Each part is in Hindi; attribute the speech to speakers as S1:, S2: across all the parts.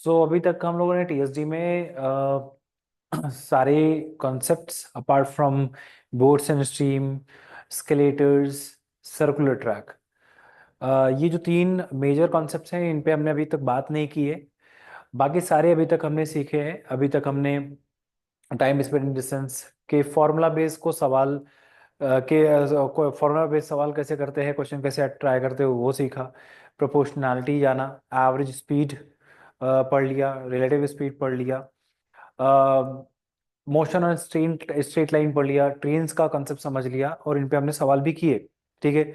S1: अभी तक हम लोगों ने टीएसडी में सारे concepts apart from boats and stream, escalators, circular track, ये जो तीन मेजर कॉन्सेप्ट्स हैं इन पे हमने अभी तक बात नहीं की है। बाकी सारे अभी तक हमने सीखे हैं। अभी तक हमने टाइम स्पेस एंड डिस्टेंस के फॉर्मूला बेस को सवाल के फॉर्मूला बेस सवाल कैसे करते हैं, क्वेश्चन कैसे ट्राई करते हो वो सीखा। प्रोपोर्शनैलिटी जाना, एवरेज स्पीड पढ़ लिया, रिलेटिव स्पीड पढ़ लिया, मोशन और स्ट्रेट लाइन पढ़ लिया, ट्रेन्स का कंसेप्ट समझ लिया और इन पे हमने सवाल भी किए। ठीक है।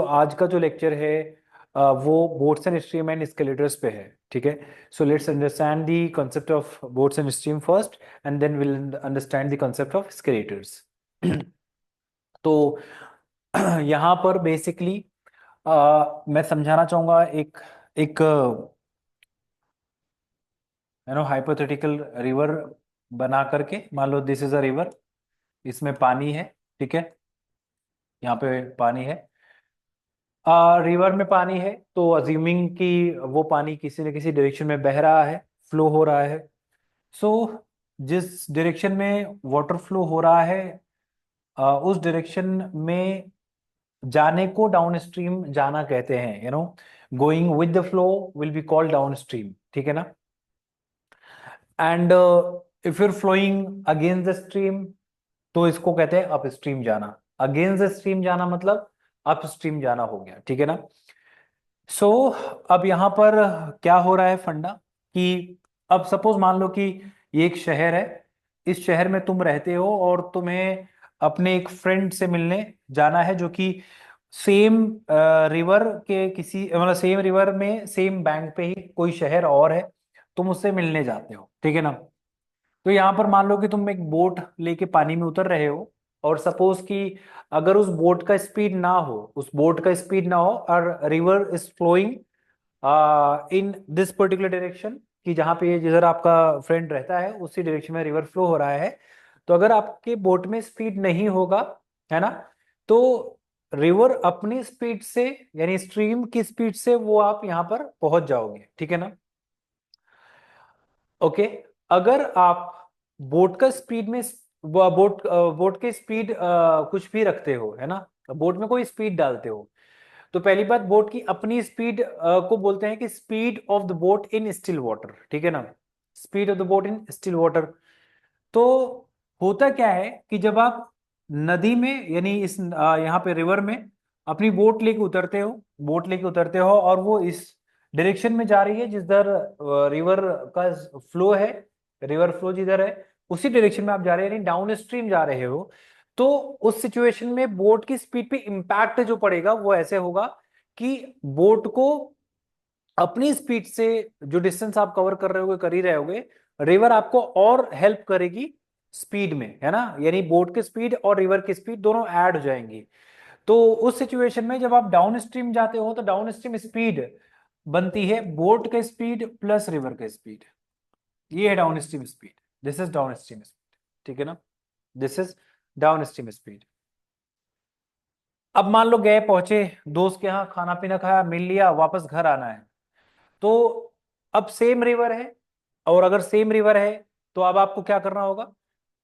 S1: आज का जो लेक्चर है वो boats and stream and escalators पे है। ठीक है। Let's understand the concept of boats and stream first and then will understand the concept of escalators. तो यहाँ पर बेसिकली मैं समझाना चाहूंगा एक एक हाइपोथेटिकल रिवर बना करके। मान लो दिस इज अ रिवर, इसमें पानी है। ठीक है। यहाँ पे पानी है, रिवर में पानी है, तो अज्यूमिंग कि वो पानी किसी न किसी डायरेक्शन में बह रहा है, फ्लो हो रहा है। सो जिस डायरेक्शन में वाटर फ्लो हो रहा है उस डायरेक्शन में जाने को डाउन स्ट्रीम जाना कहते हैं। Going with the flow will be called down stream. ठीक है ना। And if you're flowing against the stream तो इसको कहते हैं अप स्ट्रीम जाना। अगेंस्ट द स्ट्रीम जाना मतलब अप स्ट्रीम जाना हो गया। ठीक है ना। सो अब यहाँ पर क्या हो रहा है फंडा कि अब सपोज मान लो कि ये एक शहर है, इस शहर में तुम रहते हो और तुम्हें अपने एक फ्रेंड से मिलने जाना है जो कि सेम रिवर के किसी मतलब सेम रिवर में सेम बैंक पे ही कोई शहर और है, तुम उससे मिलने जाते हो। ठीक है ना। तो यहाँ पर मान लो कि तुम एक बोट लेके पानी में उतर रहे हो और सपोज कि अगर उस बोट का स्पीड ना हो, उस बोट का स्पीड ना हो और river is flowing in this particular direction, कि जहाँ पे जिधर आपका फ्रेंड रहता है उसी डायरेक्शन में रिवर फ्लो हो रहा है, तो अगर आपके बोट में स्पीड नहीं होगा, है ना, तो रिवर अपनी स्पीड से यानी स्ट्रीम की स्पीड से वो आप यहाँ पर पहुंच जाओगे। ठीक है ना। ओके। अगर आप बोट का स्पीड में बोट के स्पीड कुछ भी रखते हो, है ना, बोट में कोई स्पीड डालते हो, तो पहली बात बोट की अपनी स्पीड को बोलते हैं कि speed of the boat in still water. ठीक है ना। Speed of the boat in still water. तो होता क्या है कि जब आप नदी में यानी इस यहाँ पे रिवर में अपनी बोट लेके उतरते हो और वो इस डायरेक्शन में जा रही है जिधर रिवर का फ्लो है, रिवर फ्लो जिधर है उसी डायरेक्शन में आप जा रहे हैं, यानी डाउन स्ट्रीम जा रहे हो। तो उस सिचुएशन में बोट की स्पीड पे इंपैक्ट जो पड़ेगा वो ऐसे होगा कि बोट को अपनी स्पीड से जो डिस्टेंस आप कवर कर रहे होगे कर ही रहे होगे, रिवर आपको और हेल्प करेगी स्पीड में, है ना, यानी बोट की स्पीड और रिवर की स्पीड दोनों ऐड हो जाएंगी। तो उस सिचुएशन में जब आप डाउन स्ट्रीम जाते हो तो डाउन स्ट्रीम स्पीड बनती है बोट का स्पीड प्लस रिवर का स्पीड। ये है down stream speed. This is down stream speed. ठीक है ना। This is down stream speed. अब मान लो गए पहुंचे दोस्त के यहाँ, खाना पीना खाया, मिल लिया, वापस घर आना है। तो अब सेम रिवर है, और अगर सेम रिवर है तो अब आपको क्या करना होगा,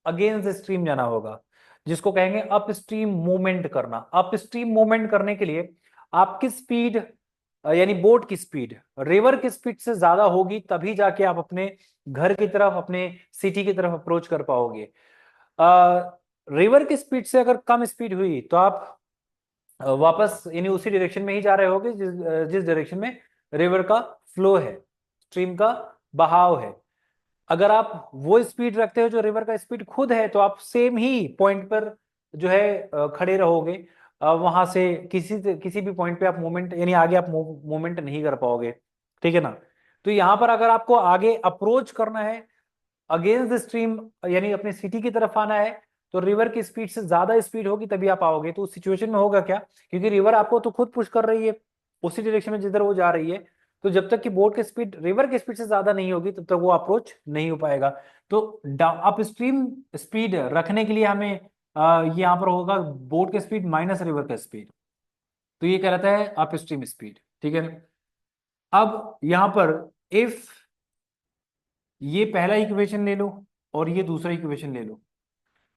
S1: अगेंस्ट द स्ट्रीम जाना होगा, जिसको कहेंगे अप स्ट्रीम मूवमेंट करना। अप स्ट्रीम मूवमेंट करने के लिए आपकी स्पीड यानी बोट की स्पीड रिवर की स्पीड से ज्यादा होगी, तभी जाके आप अपने घर की तरफ, अपने सिटी की तरफ अप्रोच कर पाओगे। रिवर की स्पीड से अगर कम स्पीड हुई तो आप वापस यानी उसी डायरेक्शन में ही जा रहे होगे जिस डायरेक्शन में रिवर का फ्लो है, स्ट्रीम का बहाव है। अगर आप वो स्पीड रखते हो जो रिवर का स्पीड खुद है, तो आप सेम ही पॉइंट पर जो है खड़े रहोगे। वहां से किसी भी पॉइंट पे आप मूवमेंट यानी आगे आप मूवमेंट नहीं कर पाओगे। ठीक है ना। तो यहां पर अगर आपको आगे अप्रोच करना है अगेंस्ट द स्ट्रीम यानी अपने सिटी की तरफ आना है, तो रिवर की स्पीड से ज्यादा स्पीड होगी तभी आप आओगे। तो उस सिचुएशन में होगा क्या, क्योंकि रिवर आपको तो खुद पुश कर रही है उसी डायरेक्शन में जिधर वो जा रही है, तो जब तक कि बोट की स्पीड रिवर की स्पीड से ज्यादा नहीं होगी तब तक वो अप्रोच नहीं हो पाएगा। तो अप स्ट्रीम स्पीड रखने के लिए हमें ये यहाँ पर होगा बोट की स्पीड माइनस रिवर का स्पीड, तो ये कहलाता है अप स्ट्रीम स्पीड। ठीक है ना। अब यहाँ पर इफ ये पहला इक्वेशन ले लो और ये दूसरा इक्वेशन ले लो।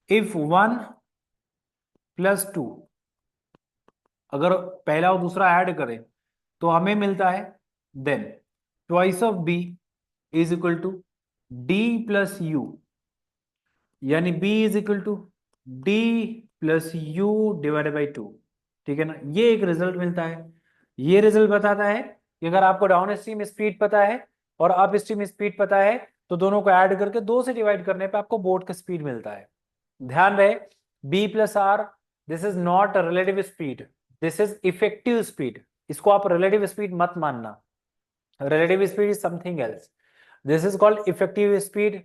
S1: इफ 1 + 2, अगर पहला और दूसरा ऐड करें तो हमें मिलता है then twice of B is equal to D+U, यानी B is equal to D+U divided by 2। ठीक है ना, ये एक रिजल्ट मिलता है। ये रिजल्ट बताता है कि अगर आपको डाउन स्ट्रीम स्पीड पता है और अप स्ट्रीम स्पीड पता है तो दोनों को ऐड करके 2 से डिवाइड करने पे आपको बोट का स्पीड मिलता है। ध्यान रहे, B+R, this is not relative speed, this is effective speed. इसको आप रिलेटिव स्पीड मत मानना, relative speed is something else, this is called effective speed.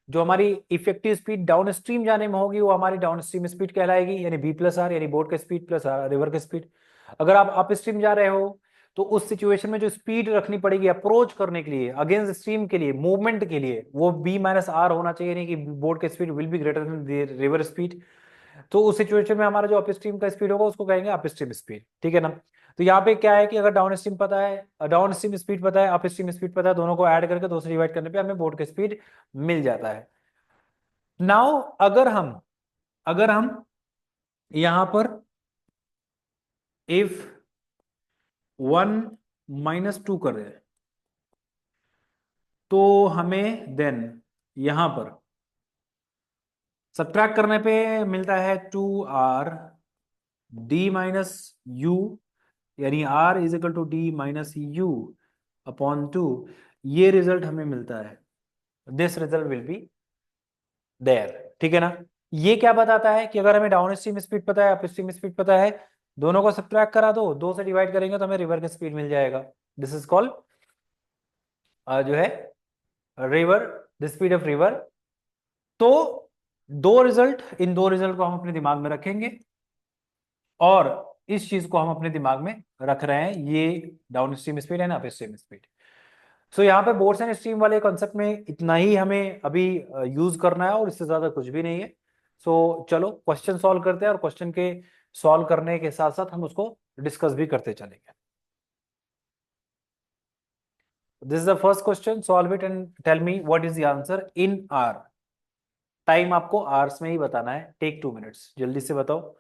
S1: जो हमारी इफेक्टिव स्पीड डाउन स्ट्रीम जाने में होगी वो हमारी डाउन स्ट्रीम स्पीड कहलाएगी, यानी B+R, यानी बोट का स्पीड प्लस रिवर का स्पीड। अगर आप अप स्ट्रीम जा रहे हो तो उस सिचुएशन में जो स्पीड रखनी पड़ेगी अप्रोच करने के लिए, अगेंस्ट स्ट्रीम के लिए, मूवमेंट के लिए, वो B-R होना चाहिए, नहीं कि बोट का speed will be greater than river speed. तो उस सिचुएशन में हमारा जो अपस्ट्रीम का स्पीड होगा उसको कहेंगे अपस्ट्रीम स्पीड। ठीक है ना। तो यहाँ पे क्या है कि अगर डाउन स्ट्रीम पता है, डाउन स्ट्रीम स्पीड पता है, अपस्ट्रीम स्पीड पता है, दोनों को ऐड करके 2 से डिवाइड करने पे हमें बोट का स्पीड मिल जाता है। नाउ अगर हम यहां पर इफ 1 - 2 कर रहे हैं तो हमें देन यहां पर सब्ट्रैक्ट करने पे मिलता है 2R D-U, यानी R is equal to D-U/2। ये रिजल्ट हमें मिलता है, this result will be there. ठीक है ना। ये क्या बताता है कि अगर हमें डाउन स्ट्रीम स्पीड पता है, अप स्ट्रीम स्पीड पता है, दोनों को सब्ट्रैक्ट करा दो, 2 से डिवाइड करेंगे तो हमें रिवर का स्पीड मिल जाएगा। दिस इज कॉल्ड जो है river, the speed of river. तो दो रिजल्ट, इन दो रिजल्ट को हम अपने दिमाग में रखेंगे और इस चीज को हम अपने दिमाग में रख रहे हैं, ये डाउन स्ट्रीम स्पीड है ना, अप स्ट्रीम स्पीड। सो यहाँ पे बोर्ड्स एंड स्ट्रीम वाले कॉन्सेप्ट में इतना ही हमें अभी यूज करना है और इससे ज्यादा कुछ भी नहीं है। सो चलो क्वेश्चन सॉल्व करते हैं और क्वेश्चन के सॉल्व करने के साथ साथ हम उसको डिस्कस भी करते चलेंगे। This is the first question, solve it and tell me what is the answer in R. Time आपको आवर्स में ही बताना है, टेक 2 मिनट्स, जल्दी से बताओ।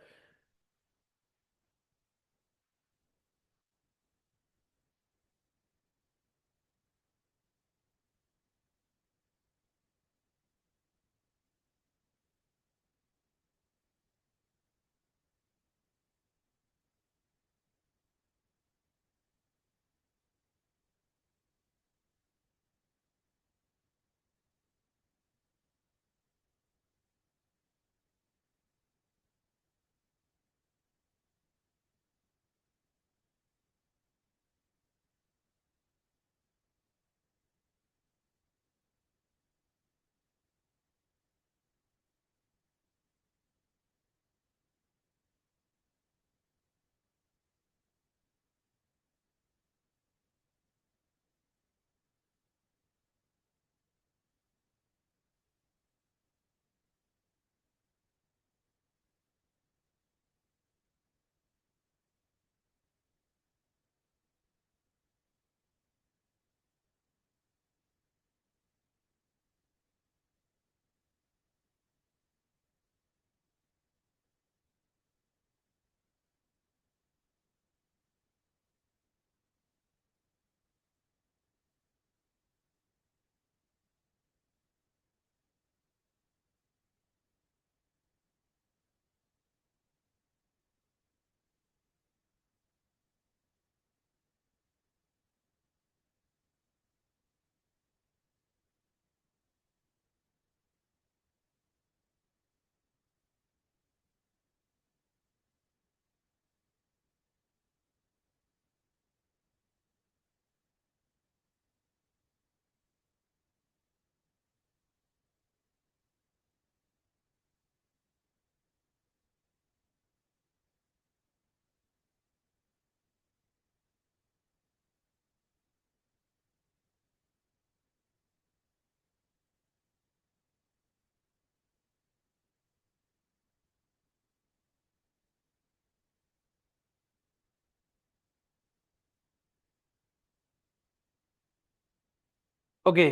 S1: ओके,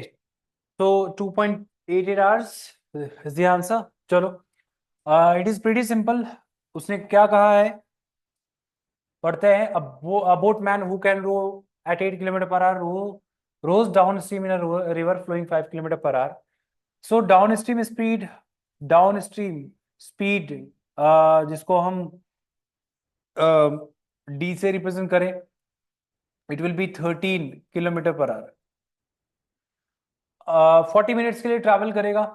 S1: तो 2.88 hours is the answer. चलो, इट इज प्रीटी सिंपल. उसने क्या कहा है, पढ़ते हैं. अब वो a man who can row at 8 km/h rows down stream in a river flowing 5 km/h. So down stream speed जिसको हम डी से रिप्रेजेंट करें, it will be 13 km/h. 40 minutes के लिए ट्रैवल करेगा,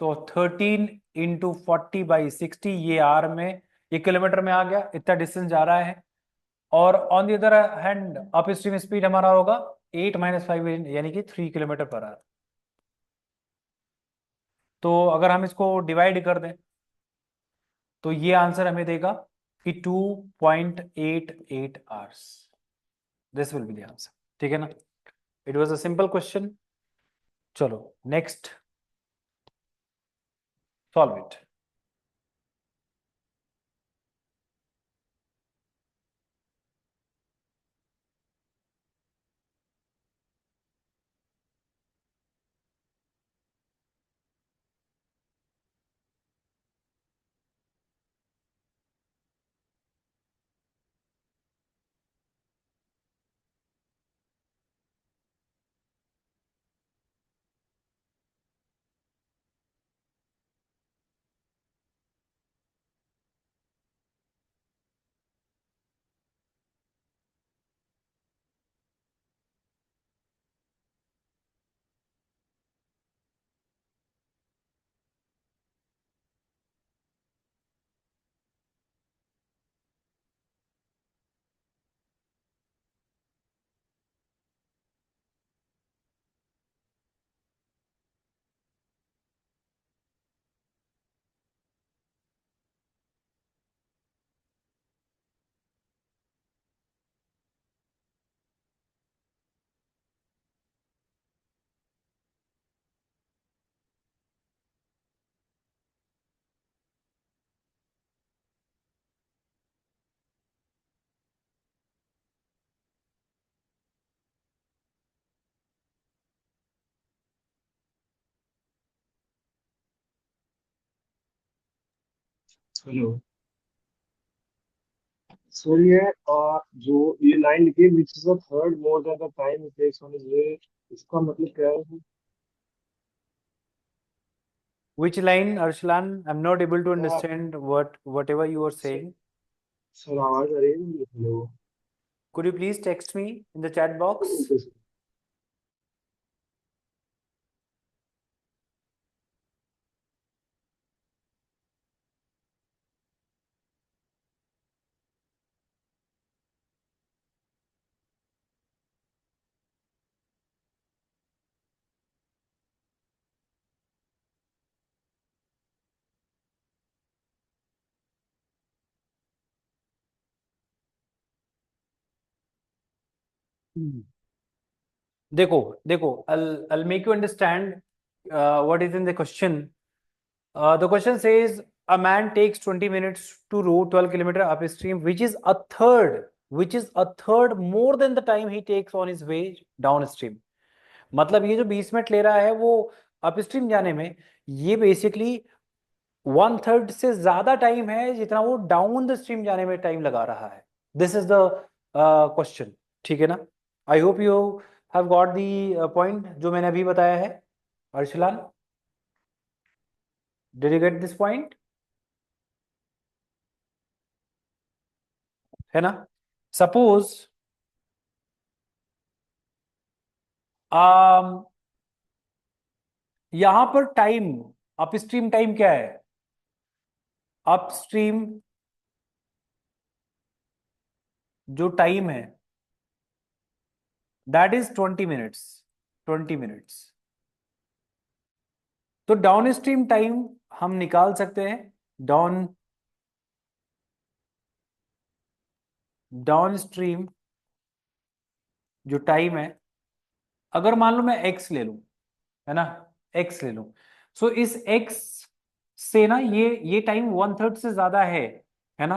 S1: तो 13 × 40/60, ये आर में, ये किलोमीटर में आ गया, इतना डिस्टेंस जा रहा है. और on the other hand up stream speed हमारा होगा 8 - 5, यानी कि 3 km/h. तो अगर हम इसको डिवाइड कर दें तो ये आंसर हमें देगा कि 2.88 hours. This will be the answer. ठीक है ना. It was a simple question. चलो next, solve it.
S2: Hello sir, ये जो ये लाइन लिखी है which is the third more than the time it takes on his way, इसका मतलब क्या है sir?
S1: Which line, Arslan? I'm not able to
S2: sir
S1: understand whatever you are
S2: sir
S1: saying.
S2: Sir, आवाज आ रही है मेरी? Hello.
S1: Could you please text me in the chat box?
S2: Okay sir.
S1: देखो देखो, I'll make you understand what is in the question. The question says a man takes 20 minutes to row 12 kilometer upstream, which is a third more than the time he takes on his way downstream. मतलब ये जो 20 मिनट ले रहा है वो अपस्ट्रीम जाने में, ये बेसिकली 1/3 से ज्यादा टाइम है जितना वो डाउन द स्ट्रीम जाने में टाइम लगा रहा है. This is the question. ठीक है ना. I hope you have got the point जो मैंने अभी बताया है. Arslan, did you get this point? है ना. सपोज यहां पर टाइम, अपस्ट्रीम टाइम क्या है? अपस्ट्रीम जो टाइम है दैट इज 20 मिनट्स. 20 मिनट्स. तो डाउन स्ट्रीम टाइम हम निकाल सकते हैं. डाउन डाउन स्ट्रीम जो टाइम है, अगर मान लो मैं एक्स ले लूं, है ना, एक्स ले लूं, सो इस एक्स से ना ये टाइम 1/3 से ज्यादा है ना.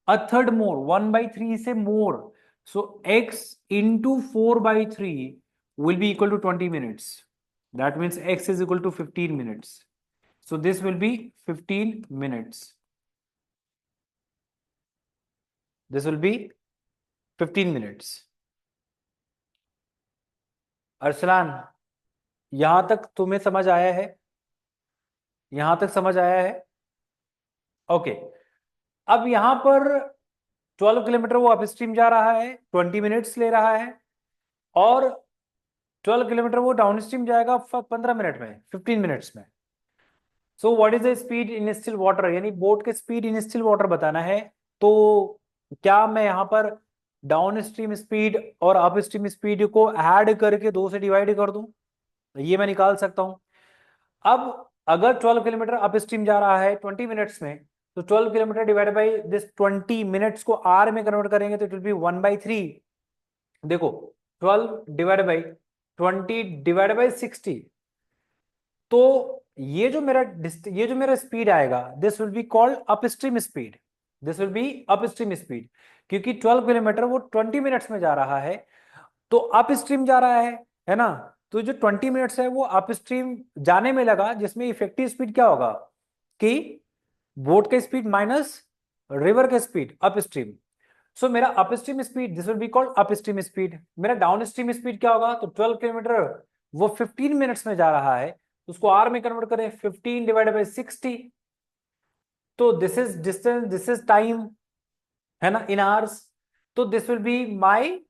S1: अ थर्ड मोर, 1/3 से more. So x into 4/3 will be equal to 20 minutes. That means x is equal to 15 minutes. So this will be 15 minutes. This will be 15 minutes. Arsalan, यहां तक तुम्हें समझ आया है? यहां तक समझ आया है? ओके। अब यहां पर 12 किलोमीटर वो अपस्ट्रीम जा रहा है, 20 मिनट्स ले रहा है, और 12 किलोमीटर वो डाउनस्ट्रीम जाएगा 15 मिनट में, 15 मिनट्स में। So what is the speed in still water, यानी बोट के स्पीड इन स्टिल वाटर बताना है। तो क्या मैं यहाँ पर डाउन स्ट्रीम स्पीड और अप स्ट्रीम स्पीड को ऐड करके 2 से डिवाइड कर दूं? ये मैं निकाल सकता हूं। अब अगर 12 किलोमीटर अप स्ट्रीम जा रहा है 20 मिनट्स में, तो 12 kilometre divide by this 20 minutes को आर में कन्वर्ट करेंगे तो इट विल बी 1/3। देखो, 12 डिवाइड बाई 20 डिवाइड बाई 60। तो ये जो मेरा स्पीड आएगा, this will be called upstream speed. This will B upstream speed, क्योंकि 12 किलोमीटर वो 20 मिनट्स में जा रहा है, तो अपस्ट्रीम जा रहा है ना। तो जो 20 मिनट्स है वो अपस्ट्रीम जाने में लगा, जिसमें इफेक्टिव स्पीड क्या होगा कि बोट का स्पीड माइनस रिवर का स्पीड अपस्ट्रीम। सो मेरा upstream speed, this will be called upstream speed. मेरा डाउन स्ट्रीम स्पीड क्या होगा? तो 12 किलोमीटर वो 15 मिनट्स में जा रहा है, तो उसको आर में कन्वर्ट करें, 15 डिवाइड बाई 60। तो this is distance, this is time, है ना, इन आवर्स। तो this will be my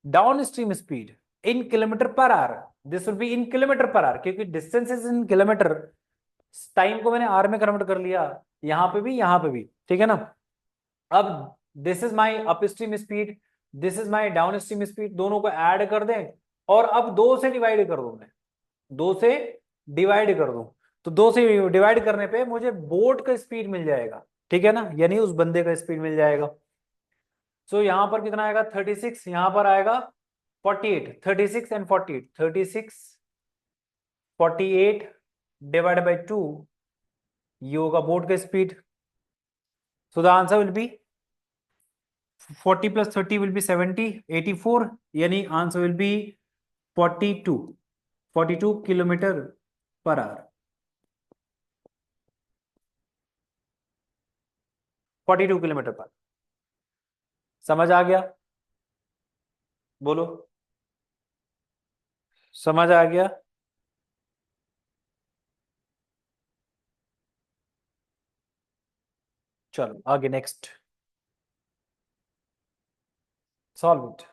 S1: down stream speed in kilometer per hour. This will be in kilometer per hour, क्योंकि distance is in kilometer, time को मैंने आर में कन्वर्ट कर लिया, यहां पे भी यहां पे भी, ठीक है ना। अब this is my up stream speed, this is my down stream speed, दोनों को ऐड कर दें और अब 2 से डिवाइड कर दूं मैं, 2 से डिवाइड कर दूं। तो 2 से डिवाइड करने पे मुझे बोट का स्पीड मिल जाएगा, ठीक है ना, यानी उस बंदे का स्पीड मिल जाएगा। सो यहां पर कितना आएगा? 36, यहां पर आएगा 48, 36 एंड 48, 36 48 डिवाइड बाई 2, ये होगा बोट का speed. So the answer will be 40 plus 30 will be 70, 84, यानी answer will be 42, 42 kilometre per our, 42 kilometre पर। समझ आ गया? बोलो, समझ आ गया? चलो आगे, नेक्स्ट, सॉल्व इट।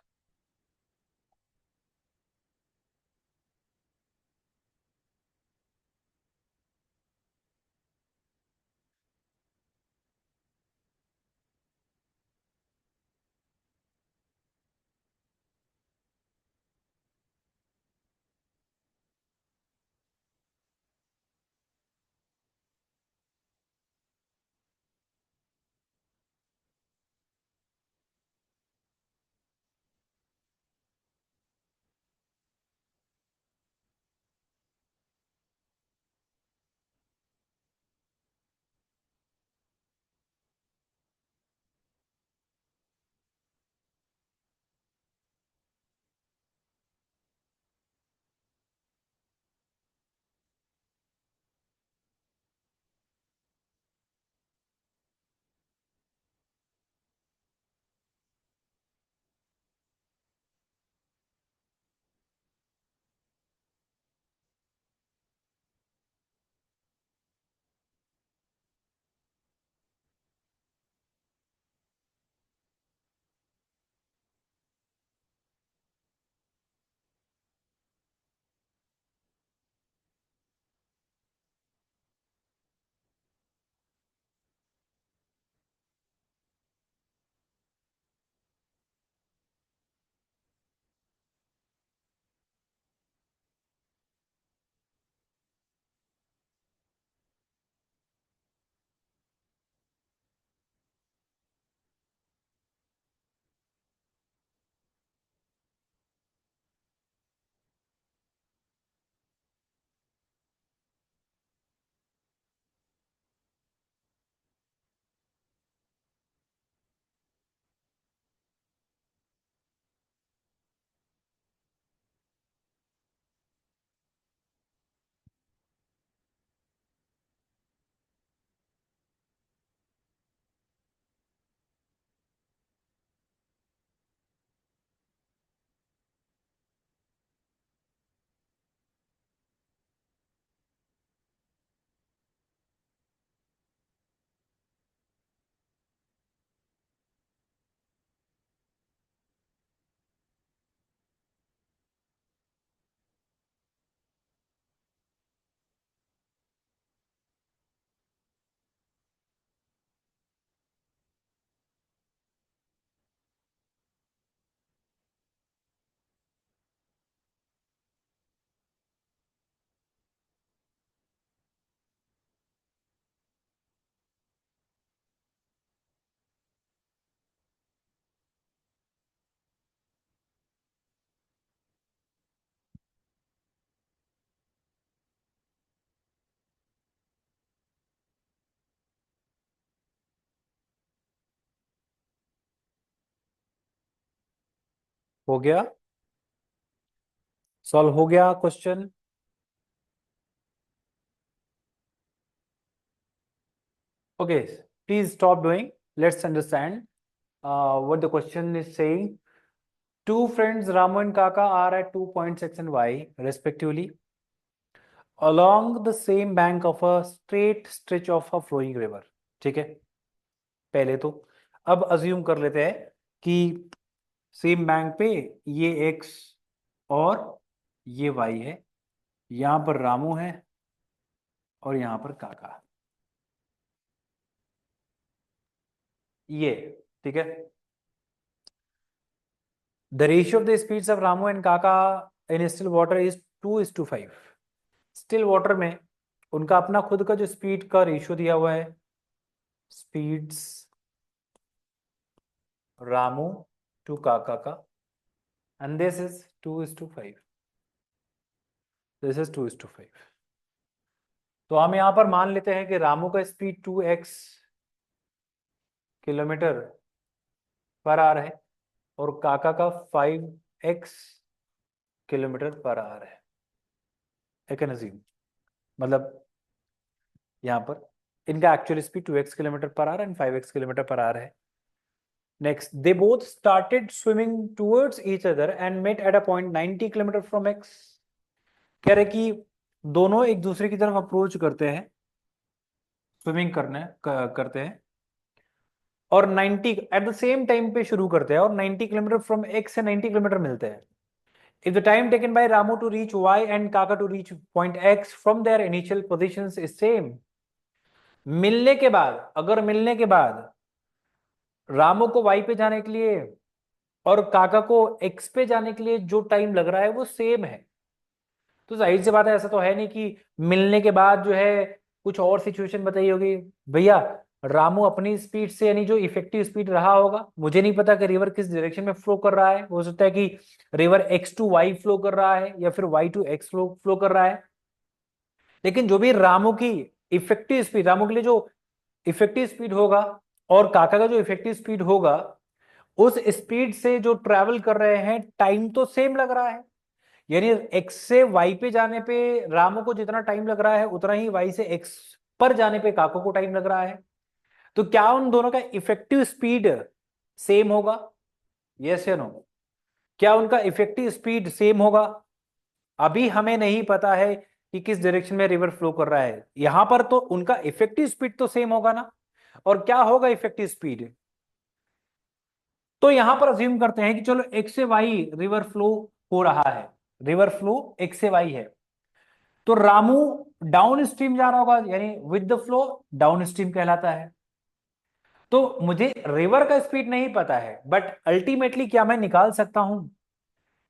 S1: हो गया, सॉल्व हो गया question. Okay, please stop doing, let's understand what the question is saying. Two friends Ramu and Kaka are at 2 points x and y respectively along the same bank of a straight stretch of a flowing river। ठीक है, पहले तो अब अज्यूम कर लेते हैं कि सेम बैंक पे ये x और ये y है, यहां पर रामू है और यहां पर काका, ये ठीक है। The ratio of the speeds of Ramu and Kaka in still water is 2:5। Still water में उनका अपना खुद का जो स्पीड का रेशियो दिया हुआ है, स्पीड्स रामू टू काका का, and this is 2:5, this is 2:5। तो हम यहां पर मान लेते हैं कि रामू का speed 2x kilometre per our है और काका का 5x किलोमीटर पर आवर है। आई कैन अज्यूम, मतलब यहां पर इनका actual speed 2x kilometre per our and 5x kilometre per our है। Next, they both started swimming towards each other and met at a point 90 kilometre from x। कह रहे कि दोनों एक दूसरे की तरफ अप्रोच करते हैं, स्विमिंग करते हैं और 90 एट द सेम टाइम पे शुरू करते हैं और 90 किलोमीटर फ्रॉम x से 90 किलोमीटर मिलते हैं। If the time taken by Ramu to reach y and Kaka to reach point x from their initial positions is same, मिलने के बाद, अगर मिलने के बाद रामू को y पे जाने के लिए और काका को x पे जाने के लिए जो टाइम लग रहा है वो सेम है, तो जाहिर सी बात है, ऐसा तो है नहीं कि मिलने के बाद जो है कुछ और सिचुएशन बताई होगी। भैया रामू अपनी स्पीड से, यानी जो इफेक्टिव स्पीड रहा होगा, मुझे नहीं पता कि रिवर किस डायरेक्शन में फ्लो कर रहा है, हो सकता है कि river X to Y flow कर रहा है या फिर वाई टू एक्स फ्लो कर रहा है, लेकिन जो भी रामू की इफेक्टिव स्पीड, रामू के लिए जो इफेक्टिव स्पीड होगा और काका का जो इफेक्टिव स्पीड होगा, उस स्पीड से जो ट्रेवल कर रहे हैं टाइम तो सेम लग रहा है। यानी x से y पे जाने पे रामू को जितना टाइम लग रहा है उतना ही y से x पर जाने पे काको को टाइम लग रहा है। तो क्या उन दोनों का इफेक्टिव स्पीड सेम होगा? यस या नो? क्या उनका इफेक्टिव स्पीड सेम होगा? अभी हमें नहीं पता है कि किस डायरेक्शन में रिवर फ्लो कर रहा है, यहां पर तो उनका इफेक्टिव स्पीड तो सेम होगा ना। और क्या होगा इफेक्टिव स्पीड? तो यहां पर अज्यूम करते हैं कि चलो x से y रिवर फ्लो हो रहा है, रिवर फ्लो x से y है, तो रामू डाउन स्ट्रीम जा रहा होगा, यानी with the flow down stream कहलाता है। तो मुझे रिवर का स्पीड नहीं पता है, बट अल्टीमेटली क्या मैं निकाल सकता हूं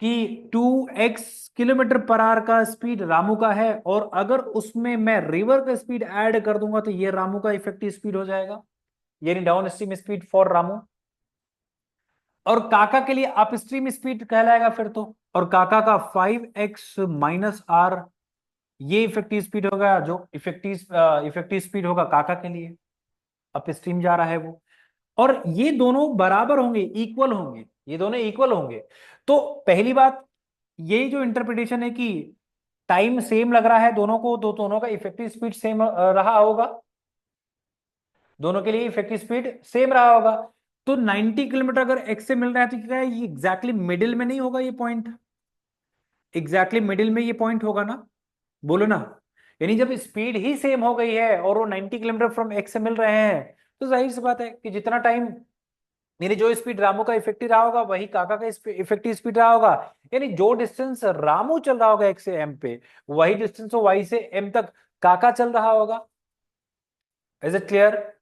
S1: कि 2x किलोमीटर पर आवर का स्पीड रामू का है, और अगर उसमें मैं रिवर का स्पीड ऐड कर दूंगा तो ये रामू का इफेक्टिव स्पीड हो जाएगा, यानी down stream speed for Ramu. और काका के लिए अप स्ट्रीम स्पीड कहलाएगा फिर तो, और काका का 5x माइनस आर, ये इफेक्टिव स्पीड होगा, जो इफेक्टिव स्पीड होगा काका के लिए, अप स्ट्रीम जा रहा है वो। और ये दोनों बराबर होंगे, इक्वल होंगे, ये दोनों इक्वल होंगे। तो पहली बात, ये जो इंटरप्रिटेशन है कि टाइम सेम लग रहा है दोनों को, तो दोनों का इफेक्टिव स्पीड सेम रहा होगा, दोनों के लिए इफेक्टिव स्पीड सेम रहा होगा। तो 90 किलोमीटर अगर एक्स से मिल रहा है तो क्या है, ये एग्जैक्टली मिडिल में नहीं होगा ये पॉइंट? एग्जैक्टली मिडिल में ये पॉइंट होगा ना, बोलो ना। यानी जब स्पीड ही सेम हो गई है और वो 90 किलोमीटर फ्रॉम एक्स से मिल रहे हैं, तो जाहिर सी बात है कि जितना टाइम, यानी जो स्पीड रामू का इफेक्टिव रहा होगा वही काका का इफेक्टिव स्पीड रहा होगा। यानी जो डिस्टेंस रामू चल रहा होगा एक्स से एम पे, वही डिस्टेंस वाई से एम तक काका चल रहा होगा। Is it clear?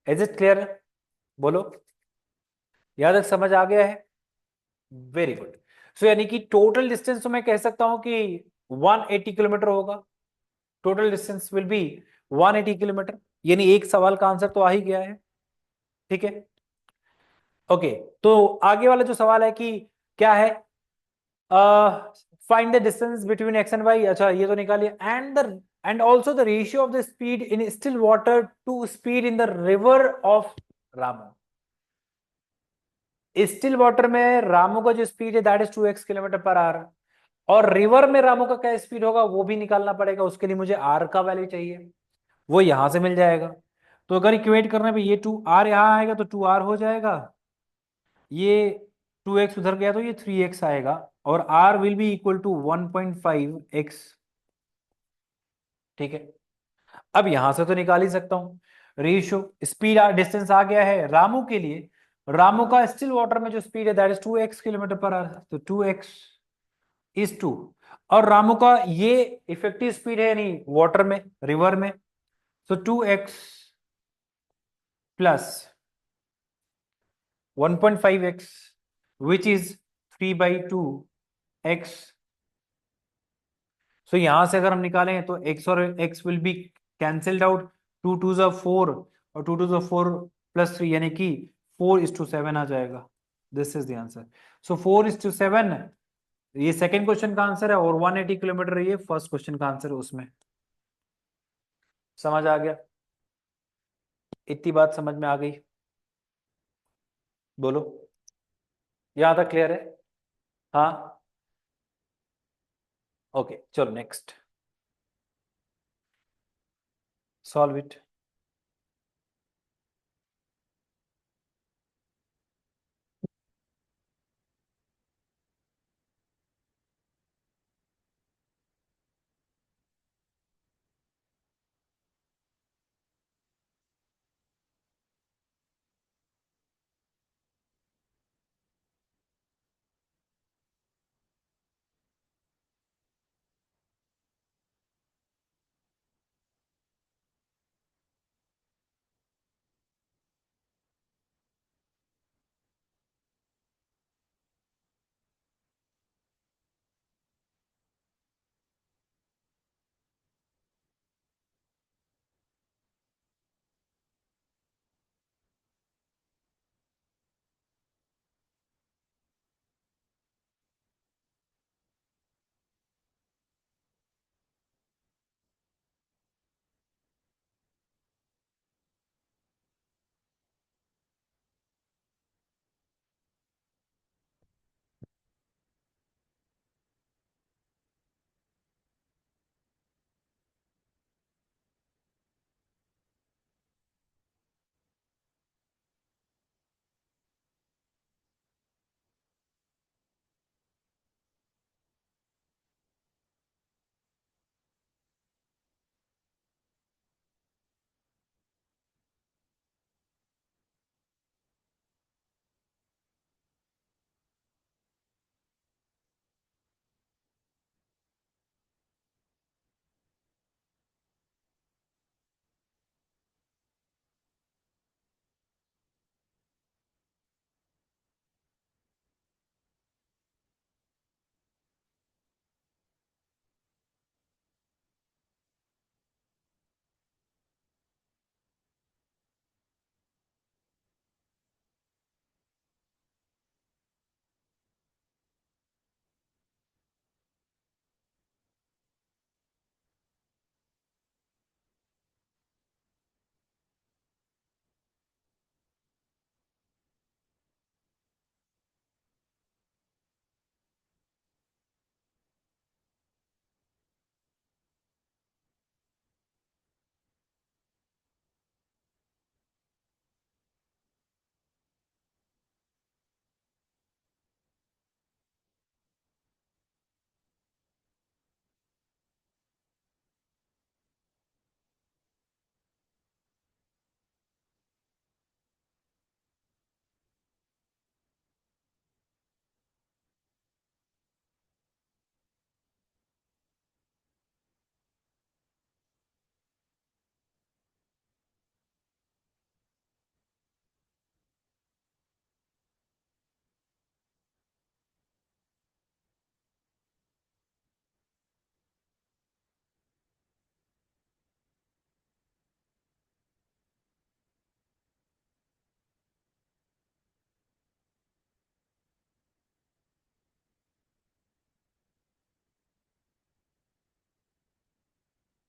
S1: Is it clear? बोलो, यहां तक समझ आ गया है? Very good. सो यानी कि टोटल डिस्टेंस तो मैं कह सकता हूं कि 180 किलोमीटर होगा, total distance will be 180 kilometre. यानी एक सवाल का आंसर तो आ ही गया है, ठीक है। ओके, तो आगे वाला जो सवाल है कि क्या है, find the distance between X and Y. अच्छा, ये तो निकालिए, and also the ratio of the speed in still water to speed in the river of Ramu. Still water में रामू का जो स्पीड है that is 2x kilometre per hour, और रिवर में रामू का क्या स्पीड होगा वो भी निकालना पड़ेगा, उसके लिए मुझे आर का वैल्यू चाहिए, वो यहां से मिल जाएगा। तो अगर इक्वेट करने पे ये 2r यहां आएगा तो 2r हो जाएगा, ये 2x उधर गया तो ये 3x आएगा, और r will be equal to 1.5x। ठीक है, अब यहां से तो निकाल ही सकता हूं रेशियो, स्पीड डिस्टेंस आ गया है रामू के लिए, रामू का स्टिल वाटर में जो स्पीड है that is 2x kilometre per our, तो 2x इज 2, और रामू का ये इफेक्टिव स्पीड है यानी वाटर में रिवर में, so 2x plus 1.5x which is 3 by 2x। so यहां से अगर हम निकालें तो x और x will be cancelled out, 2 2 जा 4 और 2 2 जा 4 प्लस 3 यानी कि 4:7 आ जाएगा। This is the answer. So 4:7 ये सेकंड क्वेश्चन का आंसर है, और 180 किलोमीटर ये फर्स्ट क्वेश्चन का आंसर है उसमें। समझ आ गया? इतनी बात समझ में आ गई? बोलो, यहां तक क्लियर है? हाँ, ओके चलो नेक्स्ट, सॉल्व इट।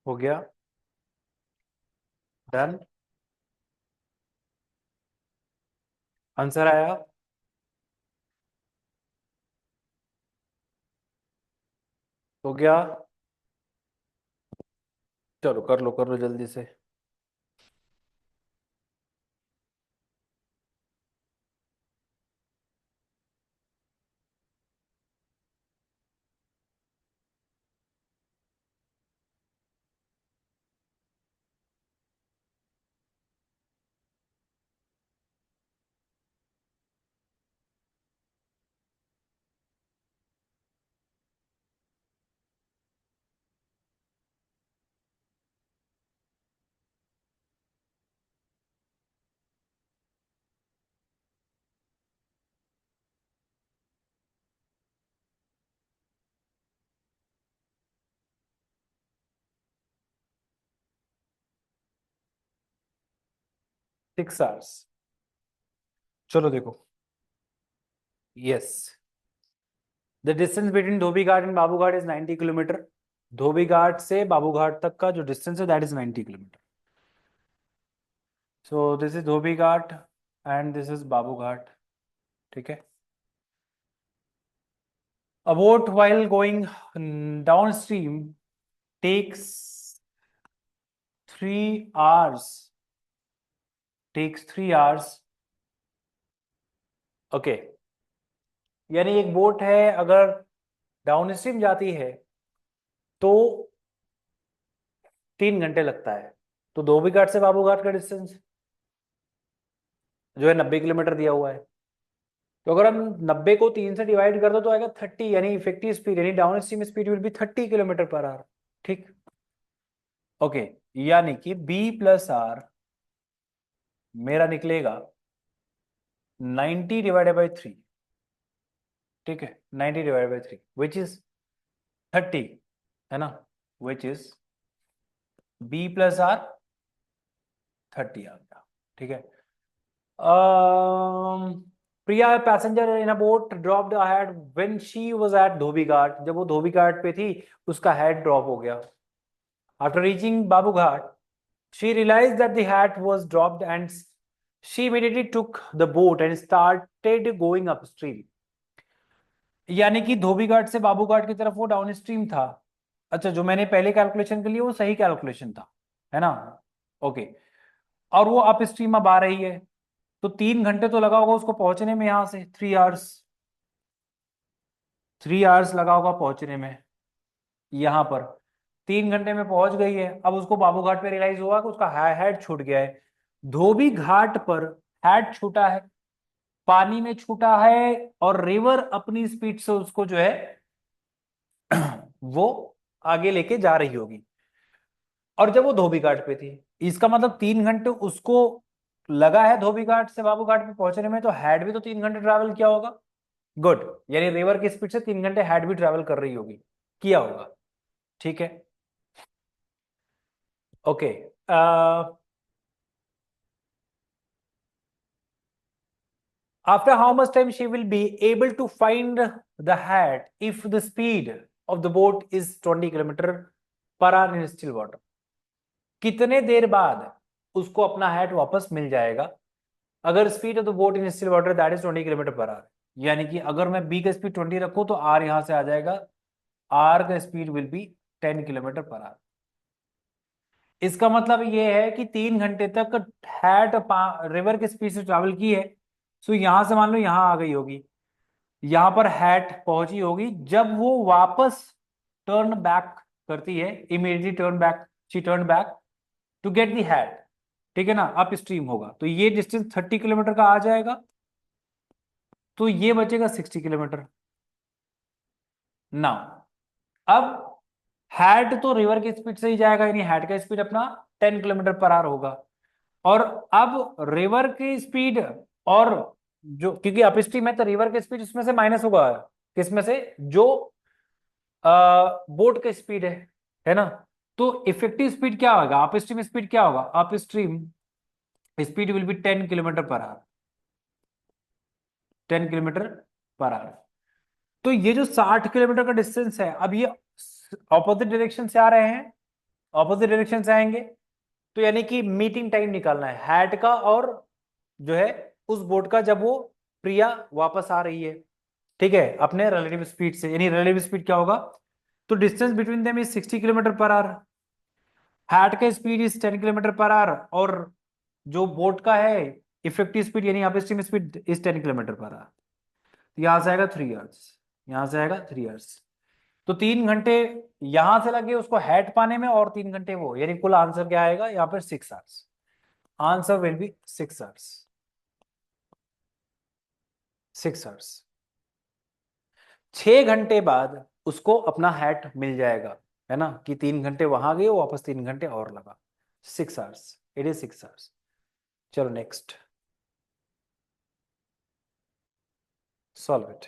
S1: हो गया, डन, आंसर आया? हो गया? चलो कर लो जल्दी से। 6 hours। चलो देखो। Yes. The distance between Dhobi Ghat and Babu Ghat is 90 kilometer. Dhobi Ghat से बाबू घाट तक का जो डिस्टेंस है that is 90 kilometer. So this is Dhobi Ghat and this is Babu Ghat. ठीक है। A boat while going downstream takes 3 hours. Takes 3 hours. Okay. यानी एक बोट है अगर डाउनस्ट्रीम जाती है तो 3 घंटे लगता है। तो धोबी घाट से बाबू घाट का डिस्टेंस जो है 90 किलोमीटर दिया हुआ है। तो अगर हम 90 को 3 से डिवाइड कर दो तो आएगा 30, यानी इफेक्टिव स्पीड यानी downstream speed will B 30 kilometre per our. ठीक। ओके। यानी कि B+R मेरा निकलेगा 90/3। ठीक है, 90/3 विच इज 30, है ना, विच इज B+R 30 आ गया। ठीक है। Priya passenger in a boat dropped head when she was at Dhobi Ghat. जब वो धोबी घाट पे थी उसका हेड ड्रॉप हो गया। After reaching Babu Ghat she realized that the hat was dropped and she immediately took the boat and started going upstream। यानी कि धोबी घाट से बाबू घाट की तरफ वो डाउन स्ट्रीम था। अच्छा, जो मैंने पहले कैलकुलेशन के लिए वो सही कैलकुलेशन था, है ना। ओके। और वो अप स्ट्रीम अब आ रही है तो 3 घंटे तो लगा होगा उसको पहुंचने में, यहां से 3 आवर्स। 3 आवर्स लगा होगा पहुंचने में। यहां पर 3 घंटे में पहुंच गई है। अब उसको बाबू घाट पे रियलाइज हुआ कि उसका हेड छूट गया है। धोबी घाट पर हेड छूटा है, पानी में छूटा है, और रिवर अपनी स्पीड से उसको जो है वो आगे लेके जा रही होगी। और जब वो धोबी घाट पे थी, इसका मतलब 3 घंटे उसको लगा है धोबी घाट से बाबू घाट पे पहुंचने में, तो हेड भी तो 3 घंटे ट्रैवल किया होगा। गुड। यानी रिवर की स्पीड से 3 घंटे हेड भी ट्रैवल कर रही होगी, किया होगा। ठीक है। Okay. After how much time she will be able to find the hat if the speed of the boat is 20 km/h in still water? कितने देर बाद उसको अपना हैट वापस मिल जाएगा अगर speed of the boat in still water that is 20 km/h। यानी कि अगर मैं बी का स्पीड 20 रखूं तो आर यहां से आ जाएगा, आर का स्पीड विल बी 10 km/h। इसका मतलब ये है कि 3 घंटे तक हैट रिवर के स्पीड से ट्रैवल की है। सो यहां से मान लो यहां आ गई होगी, यहां पर हैट पहुंची होगी। जब वो वापस टर्न बैक करती है, immediately turn back, she turn back to get the hat. ठीक है ना, अप स्ट्रीम होगा तो ये डिस्टेंस 30 किलोमीटर का आ जाएगा, तो ये बचेगा 60 किलोमीटर। ना, अब हैट तो रिवर की स्पीड से ही जाएगा, यानी हैट का स्पीड अपना 10 km/h होगा। और अब रिवर की स्पीड और जो, क्योंकि अप स्ट्रीम है तो रिवर की स्पीड उसमें से माइनस होगा, किसमें से, जो बोट का स्पीड है ना। तो इफेक्टिव स्पीड क्या होगा, अप स्ट्रीम स्पीड क्या होगा, up stream speed will B 10 km/h। 10 km/h। तो ये जो 60 किलोमीटर का डिस्टेंस है, अब ये ऑपोजिट डायरेक्शन से आ रहे हैं, ऑपोजिट डायरेक्शन से आएंगे, तो यानी कि मीटिंग टाइम निकालना है हैट का और जो है उस बोट का, जब वो प्रिया वापस आ रही है। ठीक है, अपने रिलेटिव स्पीड से, यानी रिलेटिव स्पीड क्या होगा, तो distance between them is 60 km/h। Hat का स्पीड इज 10 km/h, और जो बोट का है इफेक्टिव स्पीड यानी यहाँ पे स्टीम स्पीड इज 10 km/h। यहां से आएगा 3 आवर्स, यहां से आएगा 3 आवर्स। तो 3 घंटे यहां से लगे उसको हैट पाने में, और 3 घंटे वो, यानी कुल आंसर क्या आएगा यहाँ पर? 6 hours. Answer will be 6 hours. 6 hours. 6 घंटे बाद उसको अपना हैट मिल जाएगा, है ना, कि 3 घंटे वहां गए, वापस 3 घंटे और लगा। 6 आवर्स, इट इज 6 आवर्स। चलो नेक्स्ट, सॉल्व इट।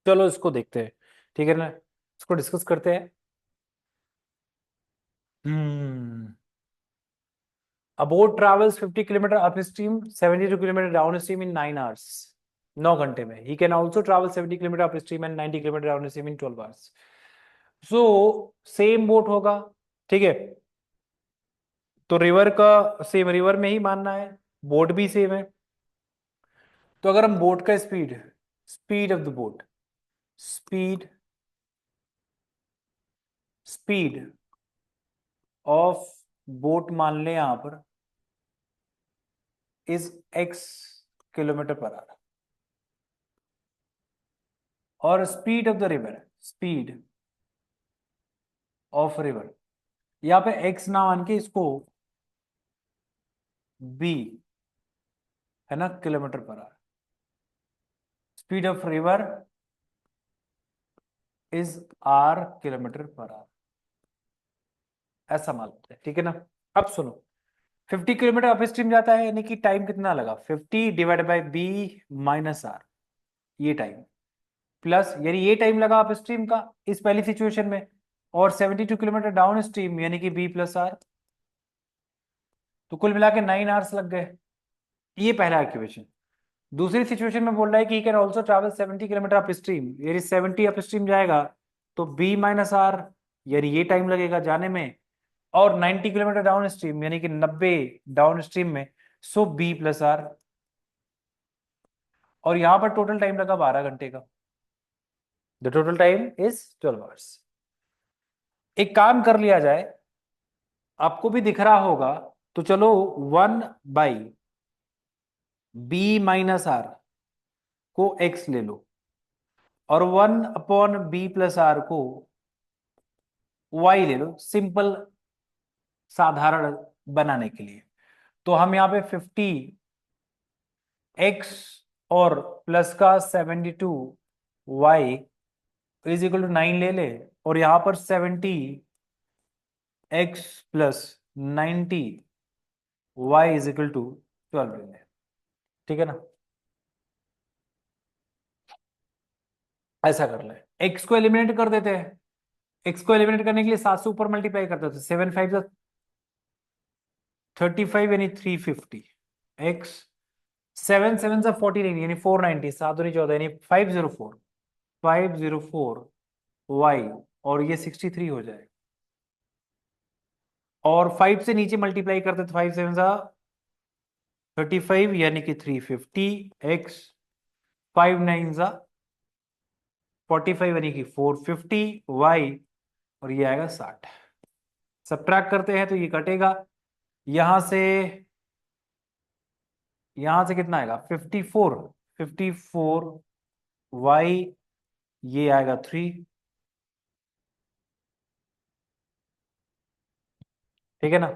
S1: चलो इसको देखते हैं, ठीक है ना, इसको डिस्कस करते हैं। हम्म A boat travels 50 kilometer upstream, 72 kilometer downstream in 9 hours. 9 घंटे में. He can also travel 70 kilometer upstream and 90 kilometer downstream in 12 hours. So same boat होगा, ठीक है, तो रिवर का सेम रिवर में ही मानना है, बोट भी सेम है। तो अगर हम बोट का speed, speed of the boat, speed speed of boat मान ले यहां पर इज x km/h, और speed of the river, speed of river, यहाँ पे x ना मान के इसको b, है ना, km/h। Speed of river is R km/h, ऐसा मान लेते हैं, ठीक है ना। अब सुनो, 50 km अप स्ट्रीम जाता है, यानी कि टाइम कितना लगा, 50 / b - r, ये टाइम प्लस, यानी ये टाइम लगा अप स्ट्रीम का इस पहली सिचुएशन में, और 72 km डाउन स्ट्रीम यानी कि b+r, तो कुल मिला के 9 आवर्स लग गए। ये पहला इक्वेशन। दूसरी सिचुएशन में बोल रहा है कि can also travel 70 km up stream, यानी 70 अप स्ट्रीम जाएगा तो b - r, यानी ये टाइम लगेगा जाने में, और 90 km डाउन स्ट्रीम यानी कि 90 डाउन स्ट्रीम में, सो b+r, और यहां पर टोटल टाइम लगा 12 घंटे का। The total time is 12 hours. एक काम कर लिया जाए, आपको भी दिख रहा होगा, तो चलो 1/b - r को x ले लो, और 1/b+r को y ले लो, सिंपल साधारण बनाने के लिए। तो हम यहाँ पे 50x और प्लस का 72y = 9 ले ले, और यहां पर 70x प्लस 90y = 12 ले ले, ठीक है ना। ऐसा कर ले, x को एलिमिनेट कर देते हैं। x को एलिमिनेट करने के लिए 7 से ऊपर मल्टीप्लाई करते हैं, 7×5 = 35 यानी 350 x, 7×7 = 49 यानी 490, 7×2 = 14 यानी 504 और ये 63 हो जाएगा। और 5 से नीचे मल्टीप्लाई करते तो 5×7 = 35 यानी कि 350 x, 5×9 = 45 यानी कि 450 और ये आएगा 60। सब्ट्रैक्ट करते हैं तो ये कटेगा, यहां से कितना आएगा, 54 ये आएगा 3, ठीक है ना।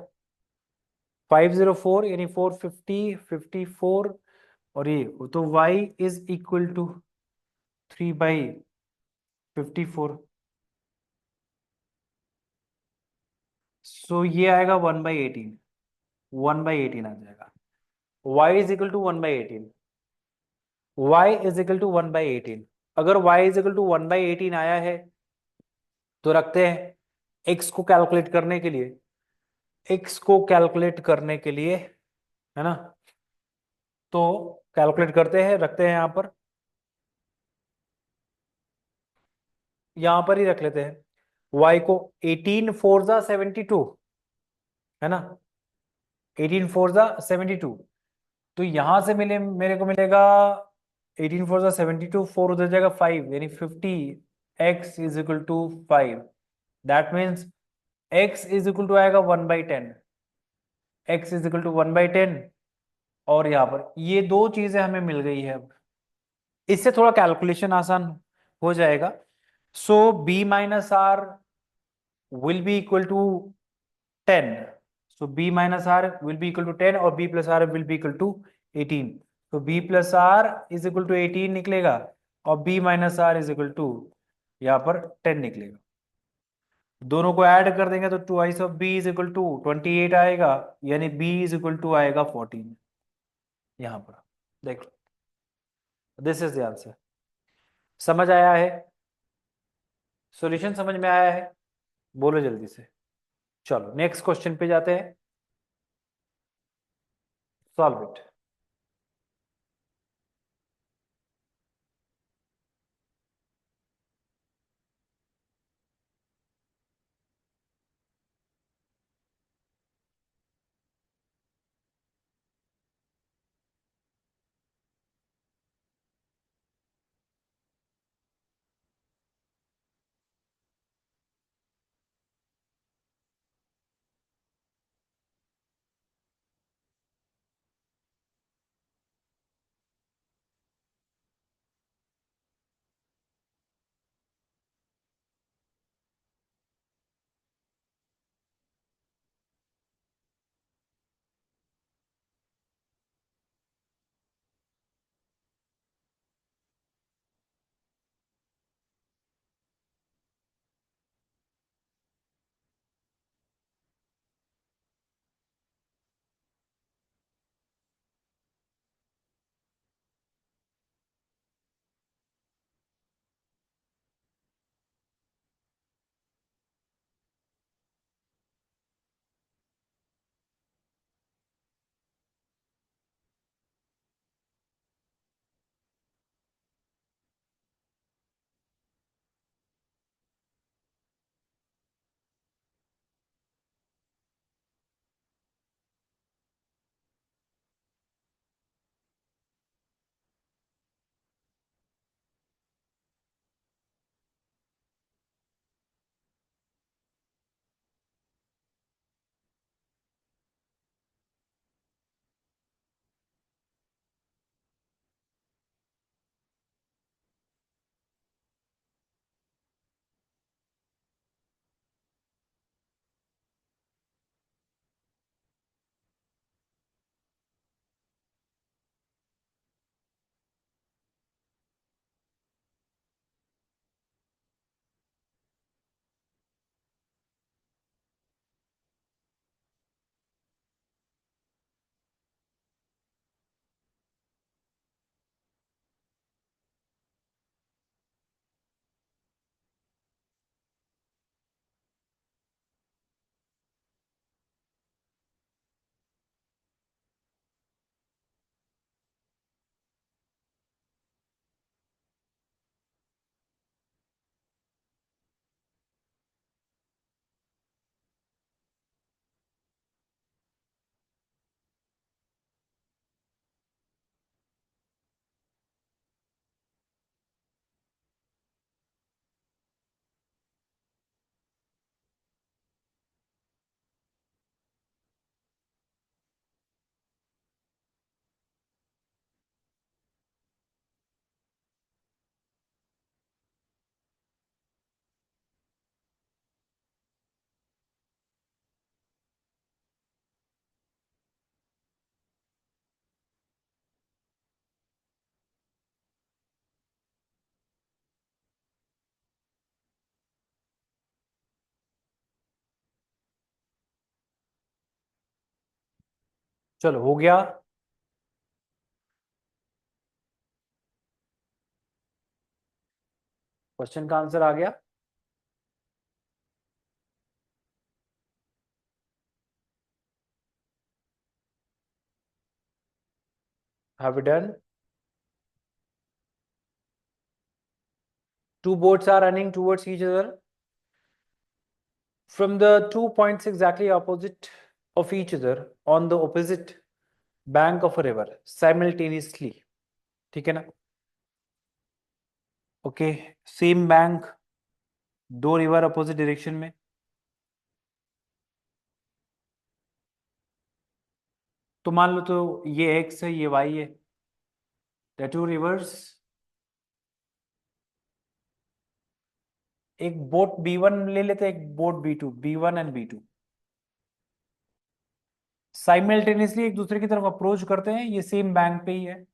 S1: 504 यानी 450, 54, और ये तो y = 3/54, सो ये आएगा 1/18, 1/18 आ जाएगा। y = 1/18, y = 1/18। अगर y = 1/18 आया है तो रखते हैं x को कैलकुलेट करने के लिए, है ना, तो कैलकुलेट करते हैं, रखते हैं यहां पर ही रख लेते हैं, y को 18×4 = 72, है ना, 18×4 = 72, तो यहां से मेरे को मिलेगा 18×4 = 72, 4 उधर जाएगा 5 यानी 50x = 5, दैट मीन्स x आएगा 1/10, x = 1/10, और यहां पर ये दो चीजें हमें मिल गई है। अब इससे थोड़ा कैलकुलेशन आसान हो जाएगा। सो b - r will be equal to 10, so b - r will be equal to 10 और b+r will be equal to 18, तो b+r = 18 निकलेगा, और b - r = यहाँ पर 10 निकलेगा। दोनों को ऐड कर देंगे तो 2 b = 28 आएगा, यानी b आएगा 14, यहाँ पर देख लो, दिस इज द आंसर। समझ आया है, सॉल्यूशन समझ में आया है, बोलो जल्दी से। चलो नेक्स्ट क्वेश्चन पे जाते हैं, सॉल्व इट। चलो हो गया। क्वेश्चन का आंसर आ गया। Have we done? Two boats are running towards each other from the 2 points exactly opposite of each other on the opposite bank of a river simultaneously. ठीक है ना? ओके, सेम बैंक, दो रिवर अपोजिट डायरेक्शन में। तो मान लो तो ये एक्स है, ये वाई है, द टू रिवर्स। एक बोट B1 ले लेते हैं, एक boat B2, B1 and B2 simultaneously एक दूसरे की तरफ अप्रोच करते हैं, ये सेम बैंक पे ही है।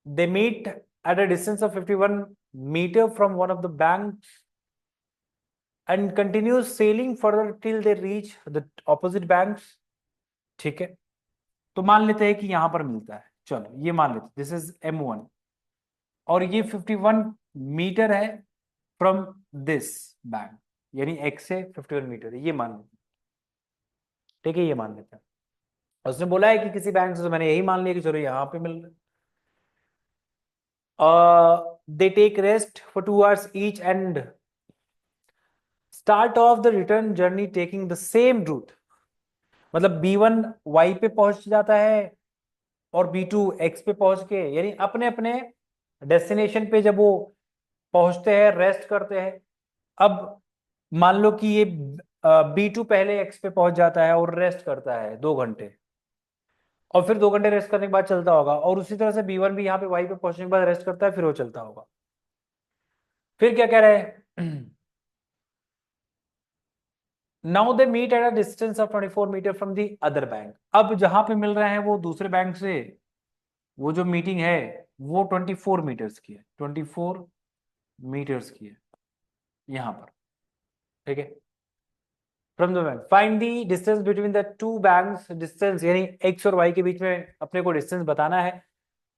S1: They meet at a distance of 51 meter from one of the banks and continues sailing further till they reach the opposite banks. ठीक है, तो मान लेते हैं कि यहां पर मिलता है। चलो ये मान लेते, दिस इज M1 और ये 51 मीटर है फ्रॉम दिस बैंक, यानी x से 51 मीटर है, ये मान लेते हैं। ठीक है, ये मान लेते हैं। उसने बोला है कि किसी बैंक से, तो मैंने यही मान लिया कि चलो यहां पे मिल रहा है। They take rest for 2 hours each and start off the return journey taking the same route। मतलब B1 Y पे पहुंच जाता है और B2 X पे पहुंच के, यानी अपने अपने डेस्टिनेशन पे जब वो पहुंचते हैं, रेस्ट करते हैं। अब मान लो कि ये B2 पहले X पे पहुंच जाता है और रेस्ट करता है 2 घंटे, और फिर 2 घंटे रेस्ट करने के बाद चलता होगा, और उसी तरह से B1 भी यहाँ पे Y पे पहुंचने के बाद रेस्ट करता है, फिर वो चलता होगा। फिर क्या कह रहे हैं? Now they meet at a distance of 24 metre from the other bank. अब जहां पे मिल रहे हैं वो दूसरे बैंक से, वो जो मीटिंग है वो 24 मीटर्स की है, 24 मीटर्स की है यहां पर। ठीक है, from the bank find the distance between the two banks. Distance यानी एक्स और वाई के बीच में अपने को डिस्टेंस बताना है।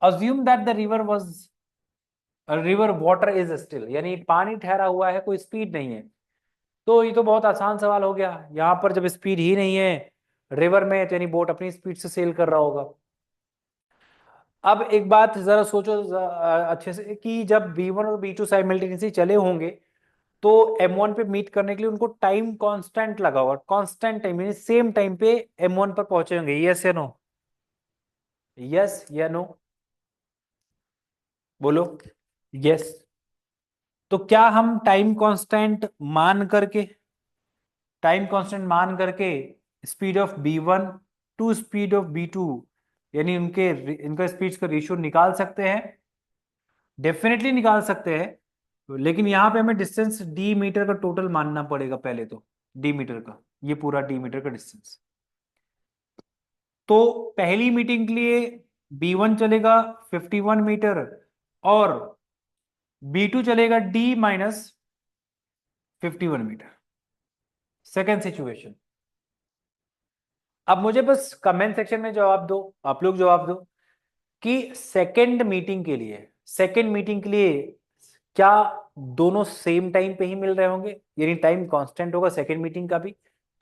S1: Assume that the river water is still, यानी पानी ठहरा हुआ है, कोई स्पीड नहीं है। तो ये तो बहुत आसान सवाल हो गया, यहां पर जब स्पीड ही नहीं है रिवर में, तो यानी बोट अपनी स्पीड से सेल कर रहा होगा। अब एक बात जरा सोचो अच्छे से, कि जब B1 और B2 साइमल्टेनियसली चले होंगे, तो M1 पे मीट करने के लिए उनको टाइम कांस्टेंट लगा होगा, कांस्टेंट टाइम यानी सेम टाइम पे M1 पर पहुंचे होंगे। यस या नो? यस या नो? बोलो यस। तो क्या हम टाइम कांस्टेंट मान करके speed of B1 to speed of B2, यानी उनके इनका स्पीड का रेशियो निकाल सकते हैं? डेफिनेटली निकाल सकते हैं, लेकिन यहां पे हमें डिस्टेंस D मीटर का टोटल मानना पड़ेगा पहले तो। D मीटर का, ये पूरा D मीटर का डिस्टेंस। तो पहली मीटिंग के लिए B1 चलेगा 51 मीटर और B2 चलेगा D minus 51 metre. Second situation, अब मुझे बस कमेंट सेक्शन में जवाब दो, आप लोग जवाब दो कि सेकेंड मीटिंग के लिए क्या दोनों सेम टाइम पे ही मिल रहे होंगे, यानी टाइम कांस्टेंट होगा सेकेंड मीटिंग का भी?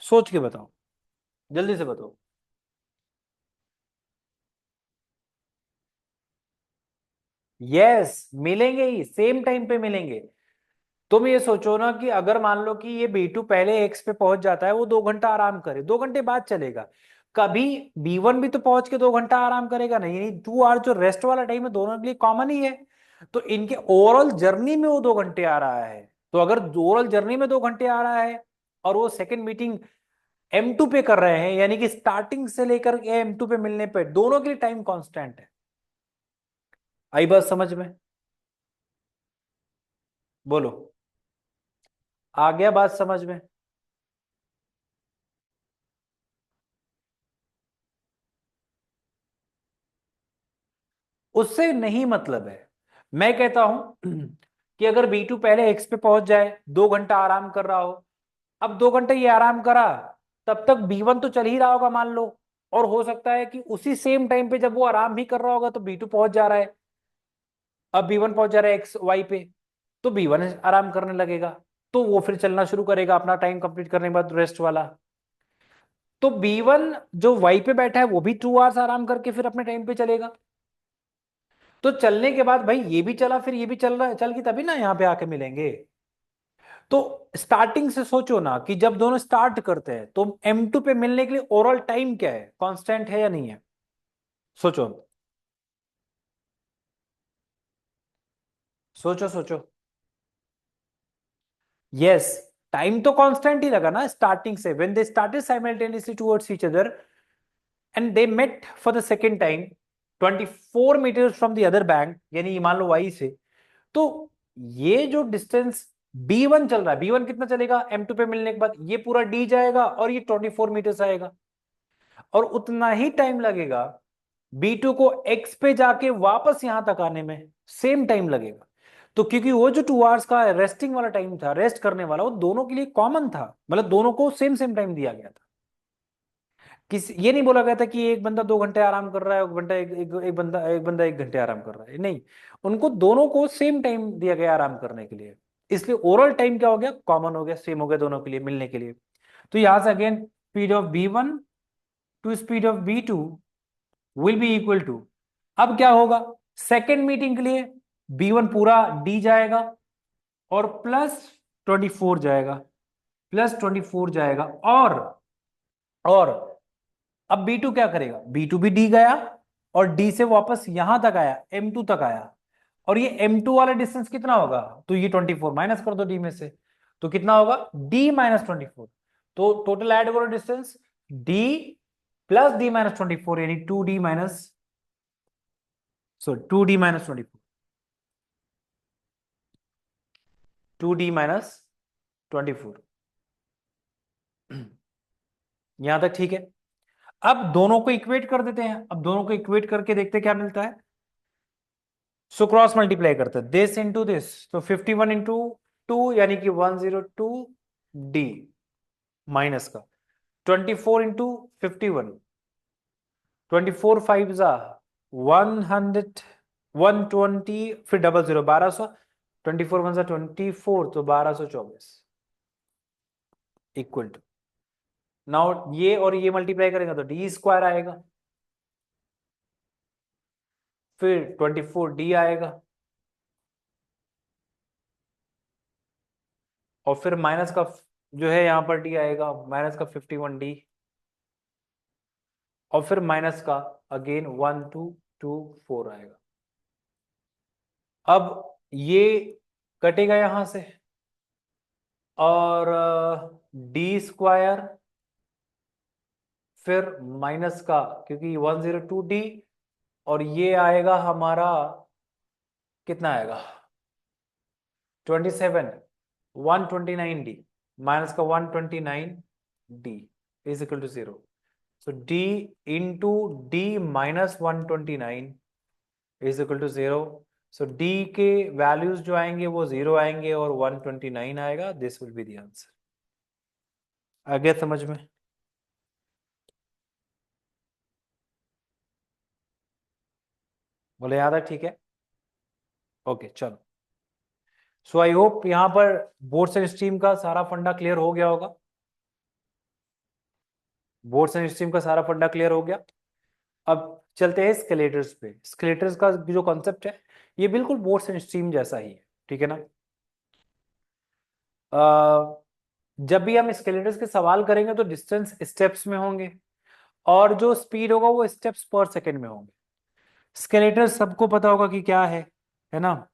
S1: सोच के बताओ, जल्दी से बताओ। यस, मिलेंगे ही, सेम टाइम पे मिलेंगे। तुम ये सोचो ना कि अगर मान लो कि ये B2 पहले एक्स पे पहुंच जाता है, वो 2 घंटा आराम करे, 2 घंटे बाद चलेगा, कभी B1 भी तो पहुंच के 2 घंटा आराम करेगा नहीं, यानी 2 आवर जो रेस्ट वाला टाइम है दोनों के लिए कॉमन ही है। तो इनके ओवरऑल जर्नी में वो 2 घंटे आ रहा है। तो अगर ओवरऑल जर्नी में 2 घंटे आ रहा है और वो सेकेंड मीटिंग M2 पे कर रहे हैं, यानी कि स्टार्टिंग से लेकर के M2 पे मिलने पे दोनों के लिए टाइम कांस्टेंट है। आई बात समझ में? बोलो, आ गया बात समझ में? उससे नहीं मतलब है। मैं कहता हूं कि अगर B2 पहले एक्स पे पहुंच जाए, 2 घंटा आराम कर रहा हो, अब 2 घंटे ये आराम करा, तब तक B1 तो चल ही रहा होगा मान लो, और हो सकता है कि उसी सेम टाइम पे जब वो आराम भी कर रहा होगा तो B2 पहुंच जा रहा है। अब B1 पहुंच जा रहा है एक्स वाई पे, तो B1 आराम करने लगेगा, तो वो फिर चलना शुरू करेगा अपना टाइम कंप्लीट करने के बाद रेस्ट वाला। तो B1 जो वाई पे बैठा है वो भी 2 आवर्स आराम करके फिर अपने टाइम पे चलेगा। तो चलने के बाद भाई ये भी चला, फिर ये भी चल रहा है, चल के तभी ना यहाँ पे आके मिलेंगे। तो स्टार्टिंग से सोचो ना कि जब दोनों स्टार्ट करते हैं तो M2 पे मिलने के लिए ओवरऑल टाइम क्या है, कांस्टेंट है या नहीं है? सोचो, सोचो सोचो। यस, टाइम तो कांस्टेंट ही लगा ना स्टार्टिंग से, when they started simultaneously towards each other and they met for the second time 24 metre from the other bank, यानी मान लो वाई से। तो ये जो डिस्टेंस B1 चल रहा है, B1 कितना चलेगा M2 पे मिलने के बाद, ये पूरा D जाएगा और ये 24 मीटर आएगा, और उतना ही टाइम लगेगा B2 को X पे जाके वापस यहां तक आने में, सेम टाइम लगेगा। तो क्योंकि वो जो 2 आवर्स का रेस्टिंग वाला टाइम था, रेस्ट करने वाला, वो दोनों के लिए कॉमन था, मतलब दोनों को सेम सेम टाइम दिया गया था। किसी ये नहीं बोला गया था कि एक बंदा 2 घंटे आराम कर रहा है, एक बंदा एक बंदा 1 घंटे आराम कर रहा है, नहीं, उनको दोनों को सेम टाइम दिया गया आराम करने के लिए। इसलिए ओवरऑल टाइम क्या हो गया, कॉमन हो गया, सेम हो गया दोनों के लिए मिलने के लिए। तो यहां से again speed of B1 to speed of B2 will be equal to, अब क्या होगा, सेकेंड मीटिंग के लिए B1 पूरा D जाएगा और +24 जाएगा, +24 जाएगा, और अब B2 क्या करेगा, B2 भी D गया और D से वापस यहां तक आया, M2 तक आया, और ये M2 वाला डिस्टेंस कितना होगा, तो ये 24 माइनस कर दो D में से, तो कितना होगा D-24। तो टोटल ऐड करो डिस्टेंस D प्लस D-24, यानी 2D minus, sorry 2D-24, 2D-24। यहां तक ठीक है। अब दोनों को इक्वेट कर देते हैं, अब दोनों को इक्वेट करके देखते क्या मिलता है। सो क्रॉस मल्टीप्लाई करते हैं, दिस इंटू दिस, तो 51 इंटू 2 यानी कि 102D माइनस का 24 इंटू 51, 24 5 जा 100, 120, फिर डबल जीरो 1200, 24 1 जा 24, तो 1224 इक्वल टू, नाउ ये और ये मल्टीप्लाई करेंगे तो D स्क्वायर आएगा, फिर 24D आएगा, और फिर माइनस का जो है यहाँ पर D आएगा, माइनस का 51D, और फिर माइनस का अगेन 1224 आएगा। अब ये कटेगा यहां से, और D स्क्वायर, फिर माइनस का, क्योंकि 102D, और ये आएगा हमारा कितना आएगा 27, 129D माइनस का 129D is equal to 0। So D into D minus 129 is equal to 0। So D के वैल्यूज जो आएंगे वो 0 आएंगे और 129 आएगा, this will be the answer. आ गया समझ में? बोले याद है, ठीक है, ओके चलो। सो आई होप यहां पर बोर्ड्स एंड स्ट्रीम का सारा फंडा क्लियर हो गया होगा, बोर्ड्स एंड स्ट्रीम का सारा फंडा क्लियर हो गया। अब चलते हैं स्केलेटर्स पे। स्केलेटर्स का जो कॉन्सेप्ट है ये बिल्कुल बोर्ड्स एंड स्ट्रीम जैसा ही है, ठीक है ना। जब भी हम स्केलेटर्स के सवाल करेंगे तो डिस्टेंस स्टेप्स में होंगे, और जो स्पीड होगा वो स्टेप्स पर सेकेंड में होंगे। स्केलेटर सबको पता होगा कि क्या है ना,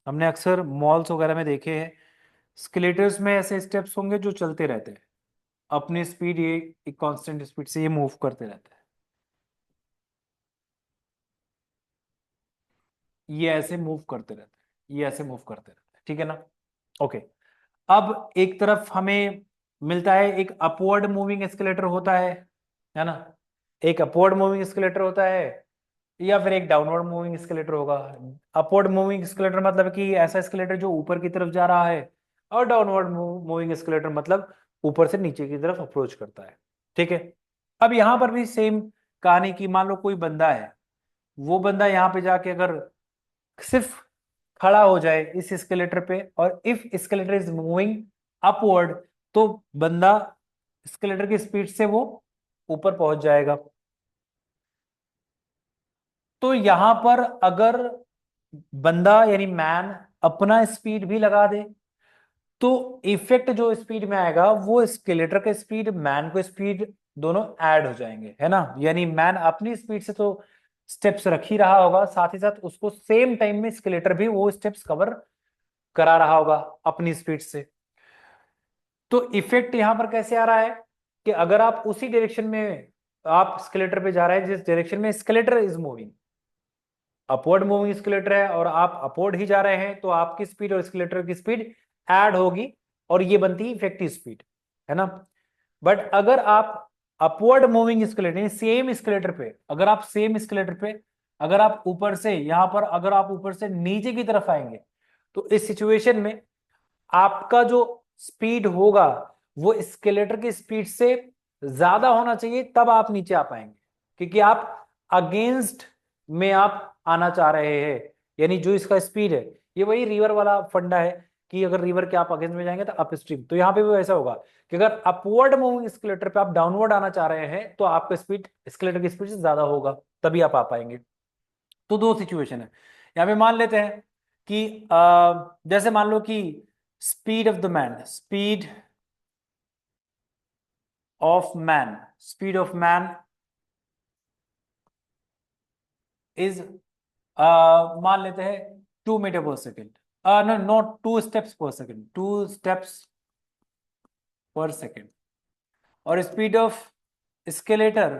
S1: हमने अक्सर मॉल्स वगैरह में देखे हैं। स्केलेटर्स में ऐसे स्टेप्स होंगे जो चलते रहते हैं अपनी स्पीड, ये एक कांस्टेंट स्पीड से ये मूव करते रहते हैं, ये ऐसे मूव करते रहते हैं, ये ऐसे मूव करते रहते हैं, ठीक है ना। ओके, अब एक तरफ हमें मिलता है एक अपवर्ड मूविंग एस्केलेटर होता है ना, एक अपवर्ड मूविंग एस्केलेटर होता है, या फिर एक डाउनवर्ड मूविंग एस्केलेटर होगा। अपवर्ड मूविंग एस्केलेटर मतलब कि ऐसा एस्केलेटर जो ऊपर की तरफ जा रहा है, और डाउनवर्ड मूविंग एस्केलेटर मतलब ऊपर से नीचे की तरफ अप्रोच करता है। ठीक है। अब यहां पर भी सेम कहानी की, मान लो कोई बंदा है, वो बंदा यहाँ पे जाके अगर सिर्फ खड़ा हो जाए इस एस्केलेटर पे, और if escalator is moving upward, तो बंदा एस्केलेटर की स्पीड से वो ऊपर पहुंच जाएगा। तो यहां पर अगर बंदा यानी मैन अपना स्पीड भी लगा दे, तो इफेक्ट जो स्पीड में आएगा वो स्केलेटर के स्पीड, मैन को स्पीड, दोनों ऐड हो जाएंगे, है ना। यानी मैन अपनी स्पीड से तो स्टेप्स रख ही रहा होगा, साथ ही साथ उसको सेम टाइम में स्केलेटर भी वो स्टेप्स कवर करा रहा होगा अपनी स्पीड से। तो इफेक्ट यहां पर कैसे आ रहा है कि अगर आप उसी डायरेक्शन में आप स्केलेटर पे जा रहे हैं जिस डायरेक्शन में skeletal is moving, upward moving escalator है और आप अपवर्ड ही जा रहे हैं, तो आपकी स्पीड और स्केलेटर की स्पीड ऐड होगी और ये बनती है इफेक्टिव स्पीड, है ना। बट अगर आप upward moving skeletal, same skeletal पे, अगर आप सेम स्केलेटर पे अगर आप ऊपर से यहां पर अगर आप ऊपर से नीचे की तरफ आएंगे, तो इस सिचुएशन में आपका जो स्पीड होगा वो स्केलेटर की स्पीड से ज्यादा होना चाहिए, तब आप नीचे आ पाएंगे, क्योंकि आप अगेंस्ट में आप आना चाह रहे हैं। यानी जो इसका स्पीड है, ये वही रिवर वाला फंडा है कि अगर रिवर के आप अगेंस्ट में जाएंगे तो अप स्ट्रीम, तो यहाँ पे भी ऐसा होगा कि अगर अपवर्ड मूविंग स्केलेटर पे आप डाउनवर्ड आना चाह रहे हैं तो आपका स्पीड स्केलेटर की स्पीड से ज्यादा होगा, तभी आप आ पाएंगे। तो दो सिचुएशन है यहाँ पे। मान लेते हैं कि जैसे मान लो कि speed of the man, speed of man is, मान लेते हैं 2 मीटर पर सेकेंड, नो नॉट 2 स्टेप्स पर सेकेंड, 2 स्टेप्स पर सेकेंड। और स्पीड ऑफ स्केलेटर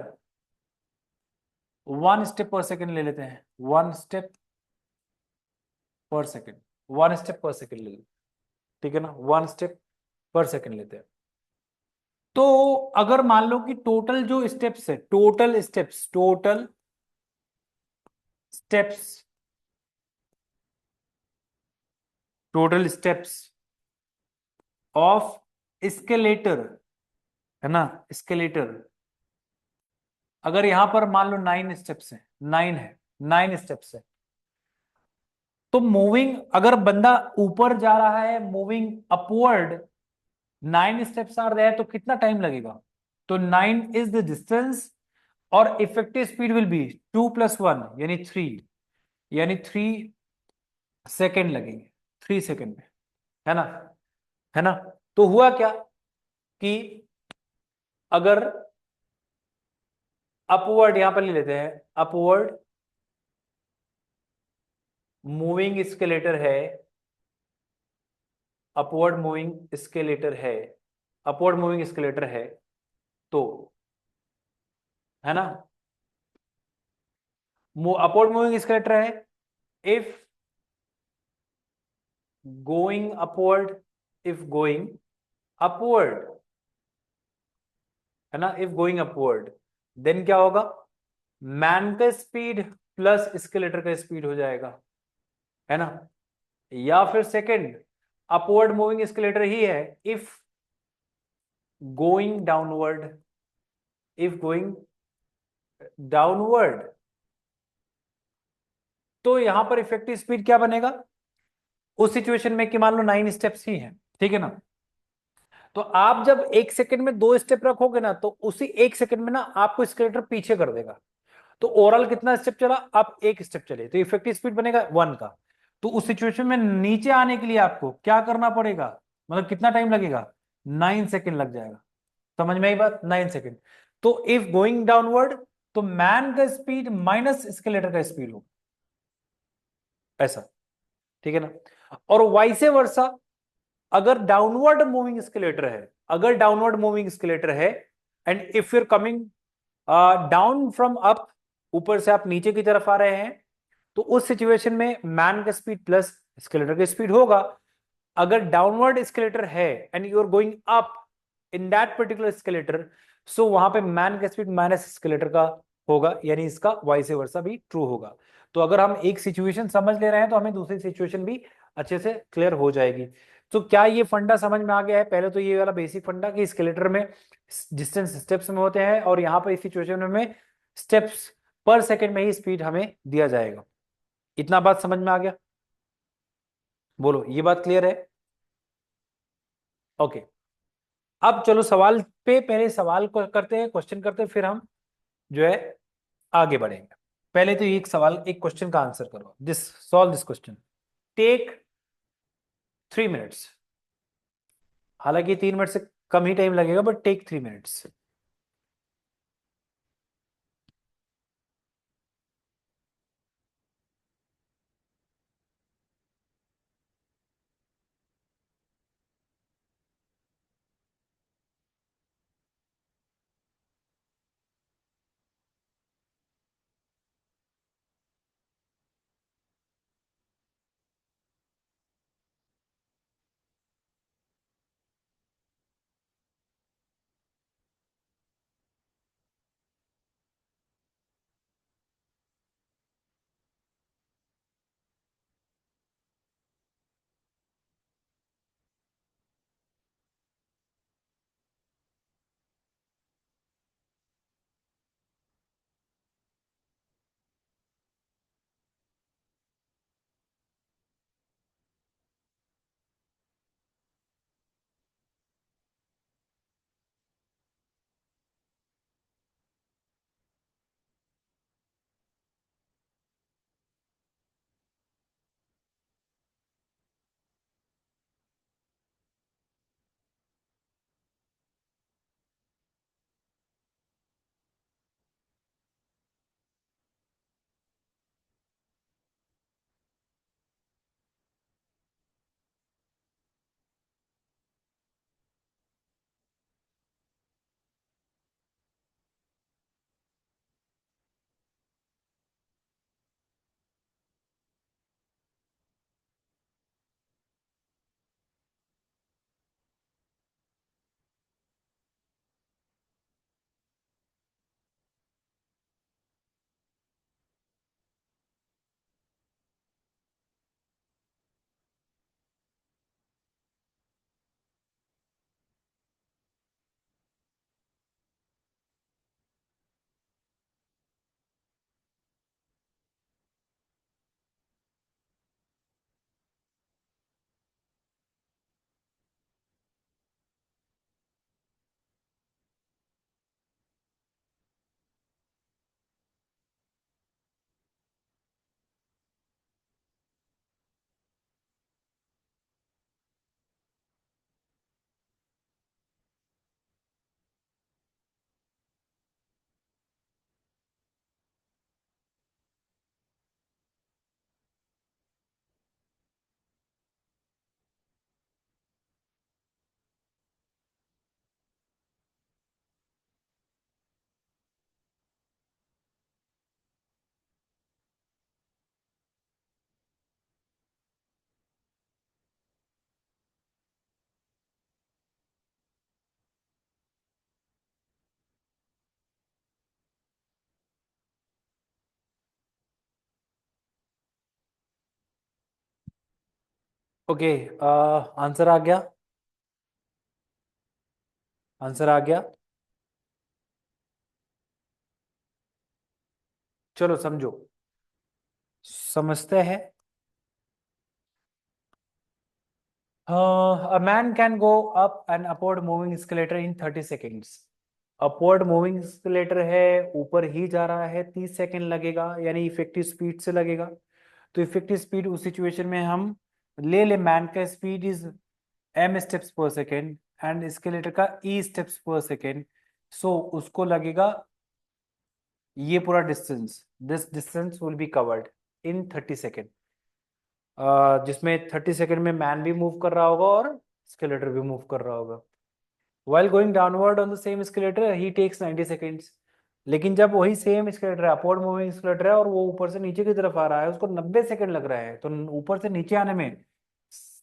S1: 1 स्टेप पर सेकेंड ले लेते हैं, 1 स्टेप पर सेकेंड, 1 स्टेप पर सेकेंड ले लेते हैं, ठीक है ना, 1 स्टेप पर सेकेंड लेते हैं। तो अगर मान लो कि टोटल जो स्टेप्स है, steps total steps of skeletal, है ना, स्केलेटर, अगर यहां पर मान लो 9 स्टेप्स है, 9 स्टेप्स है, तो मूविंग अगर बंदा ऊपर जा रहा है मूविंग अपवर्ड, 9 स्टेप्स आ रहे हैं, तो कितना टाइम लगेगा? तो 9 इज द डिस्टेंस, और इफेक्टिव स्पीड विल बी 2 + 1 यानी 3, यानी 3 सेकेंड लगेंगे, 3 सेकेंड में, है ना, है ना। तो हुआ क्या कि अगर अपवर्ड यहां पर ले लेते हैं, अपवर्ड मूविंग स्केलेटर है, अपवर्ड मूविंग स्केलेटर है, अपवर्ड मूविंग स्केलेटर है, तो, है ना, अपवर्ड मूविंग स्केलेटर है, if going upward, if going upward, है ना, इफ गोइंग अपवर्ड, देन क्या होगा, मैन का स्पीड प्लस स्केलेटर का स्पीड हो जाएगा, है ना। या फिर सेकंड, अपवर्ड मूविंग स्केलेटर ही है, if going downward, if going downward, तो यहां पर इफेक्टिव स्पीड क्या बनेगा उस सिचुएशन में कि मान लो 9 स्टेप्स ही हैं, ठीक है ना। तो आप जब 1 सेकंड में 2 स्टेप रखोगे ना, तो उसी 1 सेकंड में ना आपको स्केलेटर पीछे कर देगा। तो ओवरऑल कितना स्टेप चला, आप 1 स्टेप चले, तो इफेक्टिव स्पीड बनेगा 1 का। तो उस सिचुएशन में नीचे आने के लिए आपको क्या करना पड़ेगा, मतलब कितना टाइम लगेगा, 9 सेकंड लग जाएगा। समझ में आई बात, 9 सेकंड। तो इफ गोइंग डाउनवर्ड, तो मैन का स्पीड माइनस स्केलेटर का स्पीड हो, ऐसा, ठीक है ना। और वाइसे वर्सा, अगर डाउनवर्ड मूविंग स्केलेटर है, अगर डाउनवर्ड मूविंग स्केलेटर है, and if your coming down from up, ऊपर से आप नीचे की तरफ आ रहे हैं, तो उस सिचुएशन में मैन का स्पीड प्लस स्केलेटर का स्पीड होगा। अगर डाउनवर्ड स्केलेटर है and you are going up in that particular escalator, so वहां पे मैन का स्पीड माइनस स्केलेटर का होगा, यानी इसका वाइस वर्सा भी ट्रू होगा। तो अगर हम एक सिचुएशन समझ ले रहे हैं तो हमें दूसरी सिचुएशन भी अच्छे से क्लियर हो जाएगी। तो क्या ये फंडा समझ में आ गया है? पहले तो ये वाला बेसिक फंडा कि स्केलेटर में डिस्टेंस स्टेप्स में होते हैं, और यहाँ पर इस सिचुएशन में स्टेप्स पर सेकंड में ही स्पीड हमें दिया जाएगा। इतना बात समझ में आ गया? बोलो, ये बात क्लियर है? ओके। अब चलो सवाल पे, पहले सवाल को करते हैं, क्वेश्चन करते हैं, फिर हम जो है आगे बढ़ेंगे। पहले तो एक सवाल, एक क्वेश्चन का आंसर करो। This, solve this question, take 3 minutes. हालांकि 3 मिनट से कम ही टाइम लगेगा, but take 3 minutes. Okay, answer आ गया? आंसर आ गया? चलो समझो, समझते हैं। A man can go up an upward moving escalator in 30 seconds. Upward moving escalator है, ऊपर ही जा रहा है, 30 सेकंड लगेगा, यानी इफेक्टिव स्पीड से लगेगा। तो इफेक्टिव स्पीड उस सिचुएशन में हम ले ले, मैन का स्पीड इज m स्टेप्स पर सेकेंड एंड escalator का e स्टेप्स पर सेकेंड। सो उसको लगेगा ये पूरा distance, this distance will be covered in 30 second, जिसमें 30 सेकेंड में मैन भी मूव कर रहा होगा और स्केलेटर भी मूव कर रहा होगा। While going downward on the same escalator, he takes 90 seconds. लेकिन जब वही सेम escalator है, अपवर्ड मूविंग escalator है, और वो ऊपर से नीचे की तरफ आ रहा है, उसको 90 सेकंड लग रहा है, तो ऊपर से नीचे आने में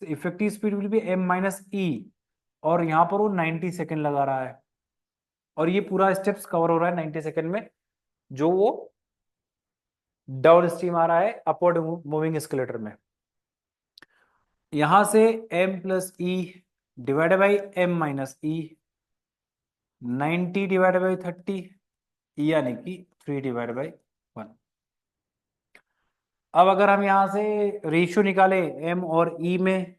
S1: effective speed will be m minus E, और यहाँ पर वो 90 सेकंड लगा रहा है, और ये पूरा स्टेप्स कवर हो रहा है 90 सेकंड में, जो वो डाउन स्ट्रीम आ रहा है अपवर्ड मूविंग escalator में। यहां से m plus E divided by m minus E, 90 divided by 30, यानी कि 3 डिवाइडेड बाई 1। अब अगर हम यहां से रेशियो निकाले m और e में,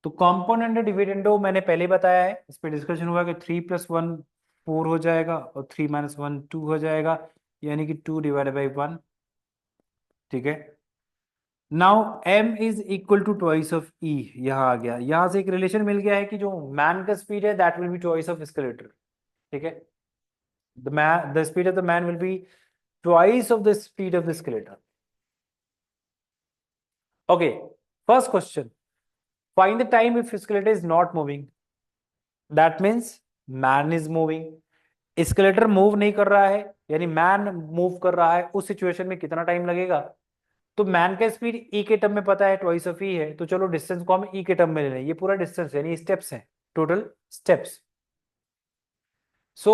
S1: तो कॉम्पोनेंट डिविडेंडो मैंने पहले बताया है, इस पे डिस्कशन हुआ कि 3 + 1 4 हो जाएगा और 3 - 1 2 हो जाएगा, यानी कि 2 डिवाइडेड बाई 1। ठीक है, now m is equal to twice of e। यहां आ गया, यहां से एक रिलेशन मिल गया है कि जो मैन का स्पीड है that will be twice of skeletal. ठीक है, the speed of the man will be twice of the speed of the skeletal. Okay, first question, find the time if skeletal is not moving. That means man is moving, skeletal move नहीं कर रहा है, यानी मैन मूव कर रहा है, उस सिचुएशन में कितना टाइम लगेगा। तो मैन का स्पीड ई के टर्म में पता है, ट्वाइस ऑफ ई है, तो चलो डिस्टेंस को हम ई के टर्म में ले लें, ये पूरा डिस्टेंस यानी स्टेप्स है, टोटल स्टेप्स। सो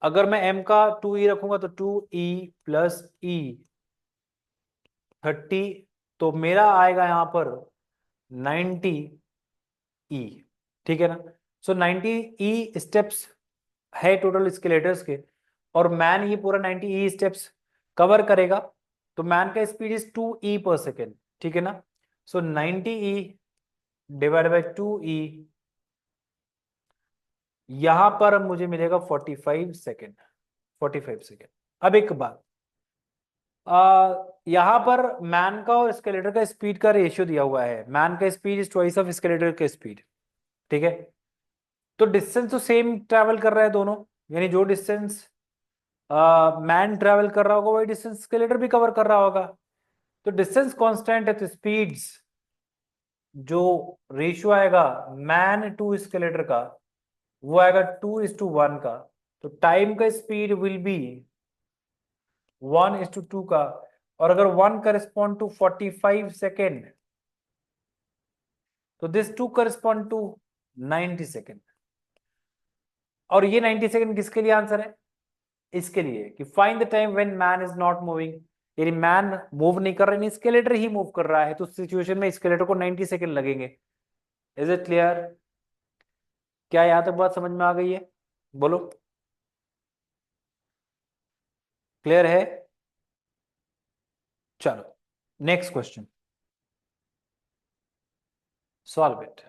S1: अगर मैं m का 2e रखूंगा तो 2e प्लस ई 30, तो मेरा आएगा यहां पर 90 ई। ठीक है ना, सो 90 ई स्टेप्स है टोटल स्केलेटर्स के, और मैन ये पूरा 90 ई स्टेप्स कवर करेगा, तो मैन का स्पीड इज 2e पर सेकेंड। ठीक है ना, सो 90 ई डिवाइड बाई 2e, यहां पर मुझे मिलेगा 45 सेकेंड। 45 सेकेंड। अब एक बात, यहां पर मैन का और स्केलेटर का स्पीड का रेशियो दिया हुआ है, मैन का speed is twice of skeletal का स्पीड। ठीक है, तो डिस्टेंस तो सेम ट्रैवल कर रहा है दोनों, यानी जो डिस्टेंस मैन ट्रैवल कर रहा होगा वही डिस्टेंस स्केलेटर भी कवर कर रहा होगा। तो डिस्टेंस कांस्टेंट है, तो स्पीड्स जो रेशियो आएगा मैन टू स्केलेटर का, वो आएगा 2:1 का। तो टाइम का स्पीड विल बी 1:2 का, और अगर 1 करस्पॉन्ड टू 45 सेकेंड, तो दिस 2 करस्पॉन्ड टू 90 सेकेंड। और ये 90 सेकेंड किसके लिए आंसर है, इसके लिए कि find the time when man is not moving, यानी मैन मूव नहीं कर रहा है, स्केलेटर ही मूव कर रहा है, तो उस सिचुएशन में स्केलेटर को 90 सेकेंड लगेंगे। Is it clear? क्या यहां तक बात समझ में आ गई है? बोलो, क्लियर है? चलो नेक्स्ट क्वेश्चन, सॉल्व इट।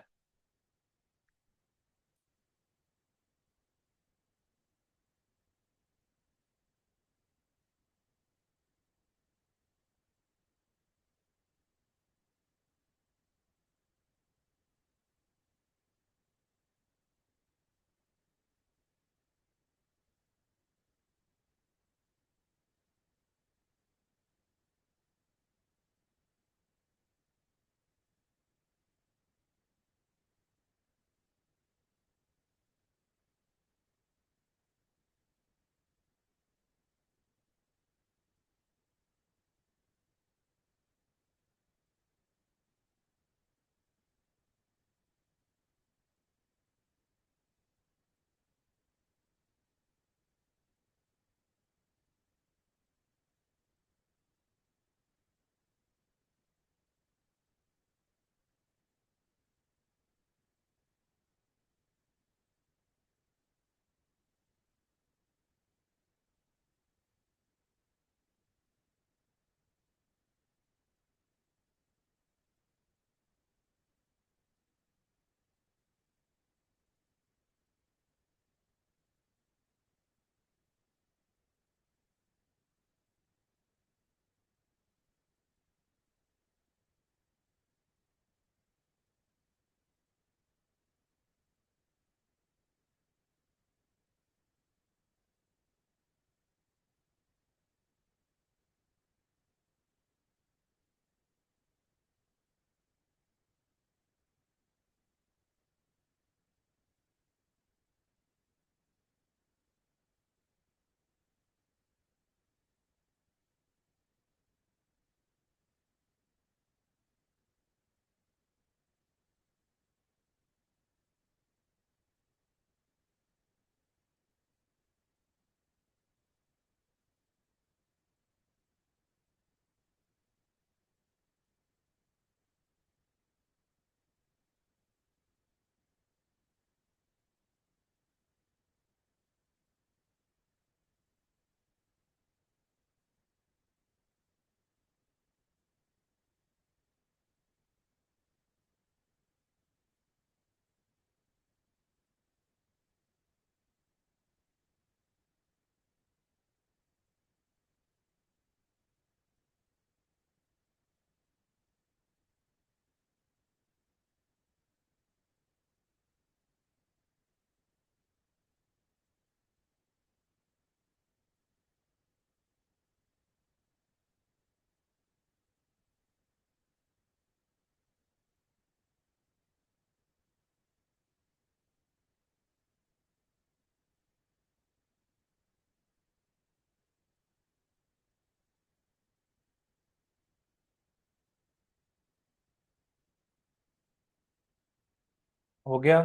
S1: हो गया?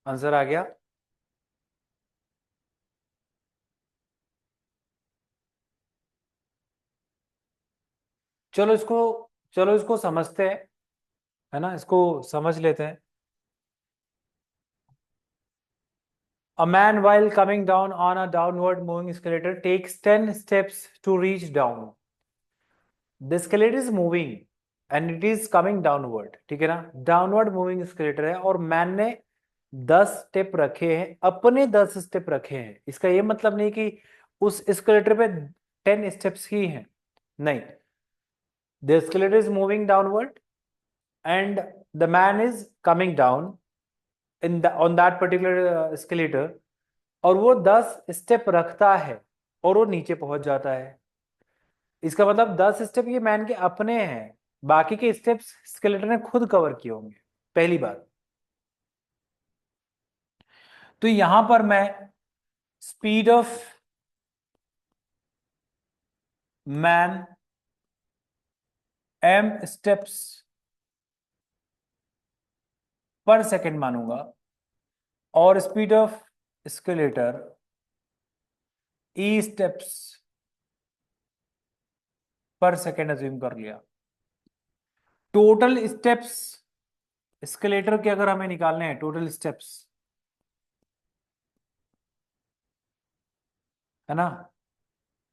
S1: आंसर आ गया? चलो इसको चलो इसको समझते हैं, है ना, इसको समझ लेते हैं। A man while coming down on a downward moving escalator takes 10 steps to reach down. The escalator is moving and it is coming downward, ठीक है ना, डाउनवर्ड मूविंग escalator है और मैन ने 10 स्टेप रखे हैं, अपने 10 स्टेप रखे हैं। इसका ये मतलब नहीं कि उस escalator पे 10 स्टेप्स ही हैं, नहीं। The escalator is moving downward and the man is coming down in the on that particular escalator, और वो 10 स्टेप रखता है और वो नीचे पहुंच जाता है। इसका मतलब 10 स्टेप ये मैन के अपने हैं, बाकी के स्टेप्स स्केलेटन ने खुद कवर किए होंगे, पहली बात। तो यहां पर मैं speed of man m steps पर सेकंड मानूंगा और speed of skeletal e steps पर सेकंड अज्यूम कर लिया। टोटल स्टेप्स स्केलेटर के अगर हमें निकालने हैं, टोटल स्टेप्स, है ना,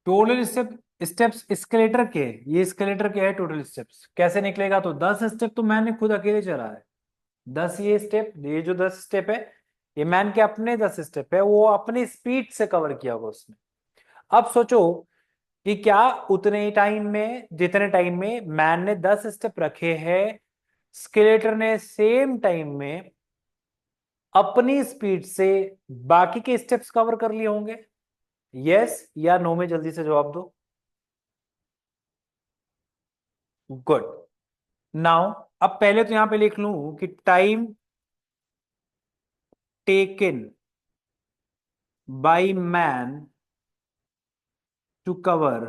S1: टोटल स्टेप्स स्केलेटर के, ये स्केलेटर के है टोटल स्टेप्स, कैसे निकलेगा? तो 10 स्टेप तो मैंने खुद अकेले चला है, 10 ये स्टेप, ये जो 10 स्टेप है ये मैन के अपने 10 स्टेप है, वो अपनी स्पीड से कवर किया होगा उसने। अब सोचो कि क्या उतने ही टाइम में, जितने टाइम में मैन ने 10 स्टेप रखे हैं, स्केलेटर ने सेम टाइम में अपनी स्पीड से बाकी के स्टेप्स कवर कर लिए होंगे? यस या नो में जल्दी से जवाब दो। गुड। नाउ अब पहले तो यहां पे लिख लूं कि time taken by man to cover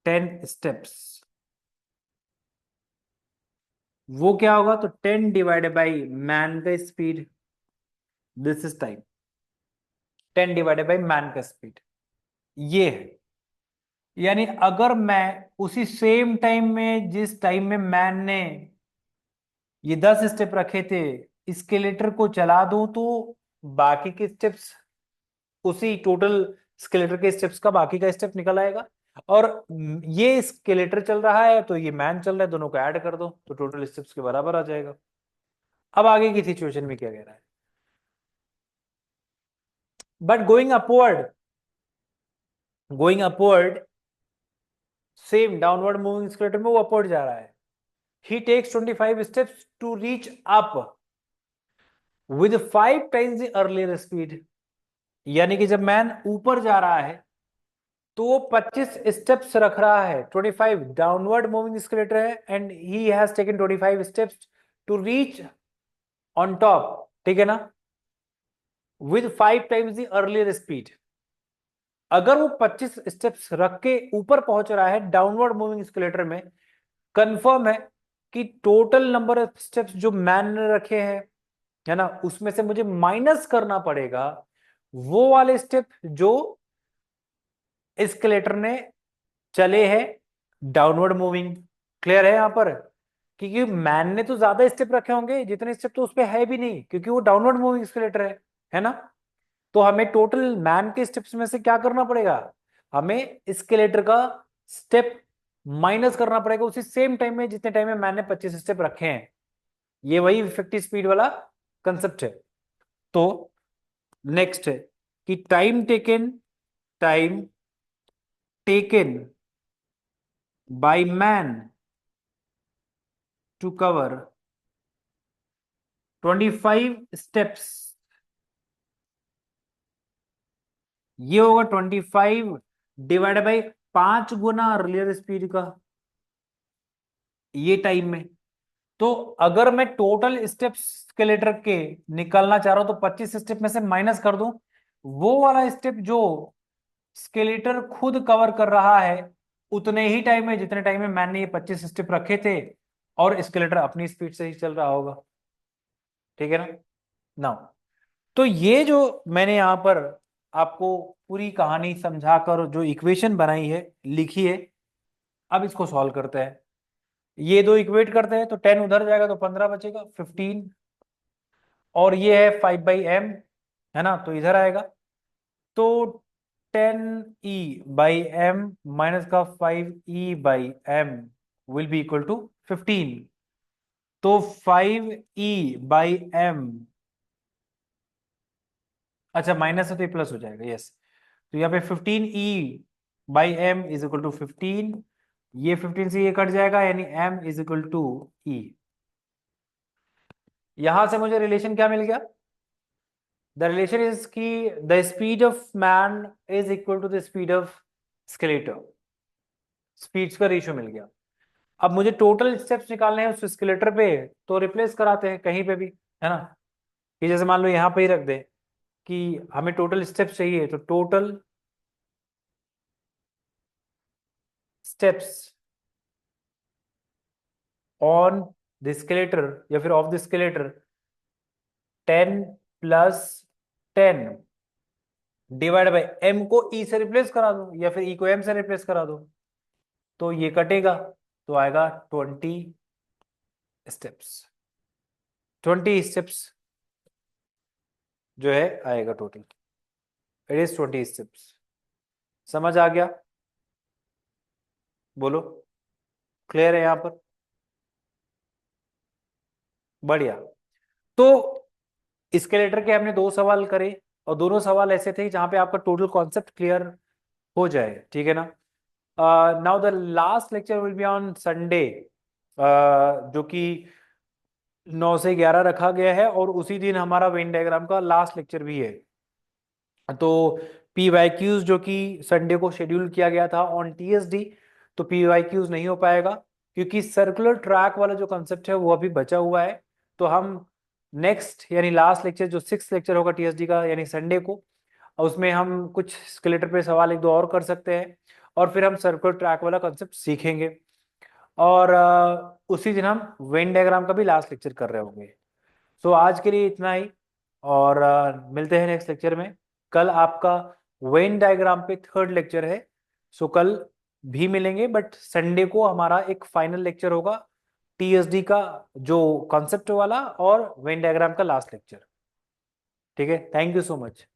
S1: 10 steps, वो क्या होगा? तो 10 डिवाइडेड बाई मैन का speed, this is time. 10 divided by man का स्पीड ये है। यानी अगर मैं उसी सेम टाइम में, जिस टाइम में मैन ने ये 10 स्टेप रखे थे, स्केलेटर को चला दूं तो बाकी के स्टेप्स, उसी टोटल स्केलेटर के स्टेप्स का बाकी का स्टेप निकल आएगा। और ये स्केलेटर चल रहा है तो ये मैन चल रहा है, दोनों को ऐड कर दो तो टोटल स्टेप्स के बराबर आ जाएगा। अब आगे की सिचुएशन में क्या कह रहा है? But going upward same downward moving escalator में वो अपवर्ड जा रहा है। He takes 25 steps to reach up with 5 times the earlier speed. यानी कि जब मैन ऊपर जा रहा है तो वो 25 स्टेप्स रख रहा है, 25 डाउनवर्ड मूविंग स्केलेटर है and he has taken 25 steps to reach on top, ठीक है ना, with 5 times the earlier speed. अगर वो 25 स्टेप्स रख के ऊपर पहुंच रहा है डाउनवर्ड मूविंग स्केलेटर में, कंफर्म है कि टोटल नंबर ऑफ स्टेप्स जो मैन ने रखे हैं, है ना, उसमें से मुझे माइनस करना पड़ेगा वो वाले स्टेप जो स्केलेटर ने चले हैं डाउनवर्ड मूविंग। क्लियर है यहां पर? क्योंकि मैन ने तो ज्यादा स्टेप रखे होंगे, जितने स्टेप तो उस पे है भी नहीं क्योंकि वो डाउनवर्ड मूविंग स्केलेटर है ना। तो हमें टोटल मैन के स्टेप्स में से क्या करना पड़ेगा? हमें स्केलेटर का स्टेप माइनस करना पड़ेगा उसी सेम टाइम में जितने टाइम में मैंने 25 स्टेप रखे हैं। ये वही इफेक्टिव स्पीड वाला कंसेप्ट है। तो नेक्स्ट है कि time taken by man to cover 25 steps, ये होगा 25 डिवाइडेड बाई 5 गुना अर्लियर स्पीड का ये टाइम में। तो अगर मैं टोटल स्टेप्स स्केलेटर के निकालना चाह रहा हूं तो 25 स्टेप में से माइनस कर दूं वो वाला स्टेप जो स्केलेटर खुद कवर कर रहा है, उतने ही टाइम में जितने टाइम में मैंने ये 25 स्टेप रखे थे, और स्केलेटर अपनी स्पीड से ही चल रहा होगा। ठीक है ना। नाउ, तो ये जो मैंने यहाँ पर आपको पूरी कहानी समझाकर जो इक्वेशन बनाई है, लिखी है, अब इसको सॉल्व करते हैं। ये दो इक्वेट करते हैं तो 10 उधर जाएगा तो 15 बचेगा, 15। और ये है 5/m, है ना, तो इधर आएगा। तो 10e/m माइनस का 5e/m will be equal to 15। तो 5e/m, अच्छा माइनस है तो ये प्लस हो जाएगा, यस। तो यहाँ पे 15e/m इज इक्वल टू 15। ये 15 से ये कट जाएगा, यानी m is equal to e। यहां से मुझे रिलेशन क्या मिल गया? द रिलेशन इज कि the speed of man is equal to the speed of escalator. Speeds का रेशियो मिल गया। अब मुझे टोटल स्टेप्स निकालने हैं उस स्केलेटर पे, तो रिप्लेस कराते हैं कहीं पे भी, है ना। कि जैसे मान लो यहाँ पे ही रख दे कि हमें टोटल स्टेप्स चाहिए, तो total steps on the skeletal या फिर of the skeletal 10 + 10 divide by m को e से रिप्लेस करा दो या फिर e को m से रिप्लेस करा दो, तो ये कटेगा, तो आएगा 20 स्टेप्स। 20 स्टेप्स जो है आएगा टोटल, इट इज 20 स्टेप्स। समझ आ गया? बोलो, क्लियर है यहां पर? बढ़िया। तो स्केलेटर के हमने दो सवाल करे, और दोनों सवाल ऐसे थे जहां पे आपका टोटल कॉन्सेप्ट क्लियर हो जाए, ठीक है ना। Now the last lecture will be on Sunday, जो कि 9 से 11 रखा गया है, और उसी दिन हमारा वेन डायग्राम का लास्ट लेक्चर भी है। तो पी वाई क्यूज जो कि संडे को शेड्यूल किया गया था ऑन टीएसडी, तो पी वाई क्यूज नहीं हो पाएगा, क्योंकि सर्कुलर ट्रैक वाला जो कंसेप्ट है वो अभी बचा हुआ है। तो हम नेक्स्ट यानी लास्ट लेक्चर जो 6th लेक्चर होगा टीएसडी का, यानी संडे को, उसमें हम कुछ स्केलेटर पे सवाल एक दो और कर सकते हैं, और फिर हम सर्कुलर ट्रैक वाला कंसेप्ट सीखेंगे। और उसी दिन हम वेन डायग्राम का भी लास्ट लेक्चर कर रहे होंगे। सो आज के लिए इतना ही, और मिलते हैं नेक्स्ट लेक्चर में। कल आपका वेन डायग्राम पे थर्ड लेक्चर है, सो कल भी मिलेंगे, बट संडे को हमारा एक फाइनल लेक्चर होगा टीएसडी का, जो कॉन्सेप्ट वाला, और वेन डायग्राम का लास्ट लेक्चर। ठीक है, थैंक यू सो मच।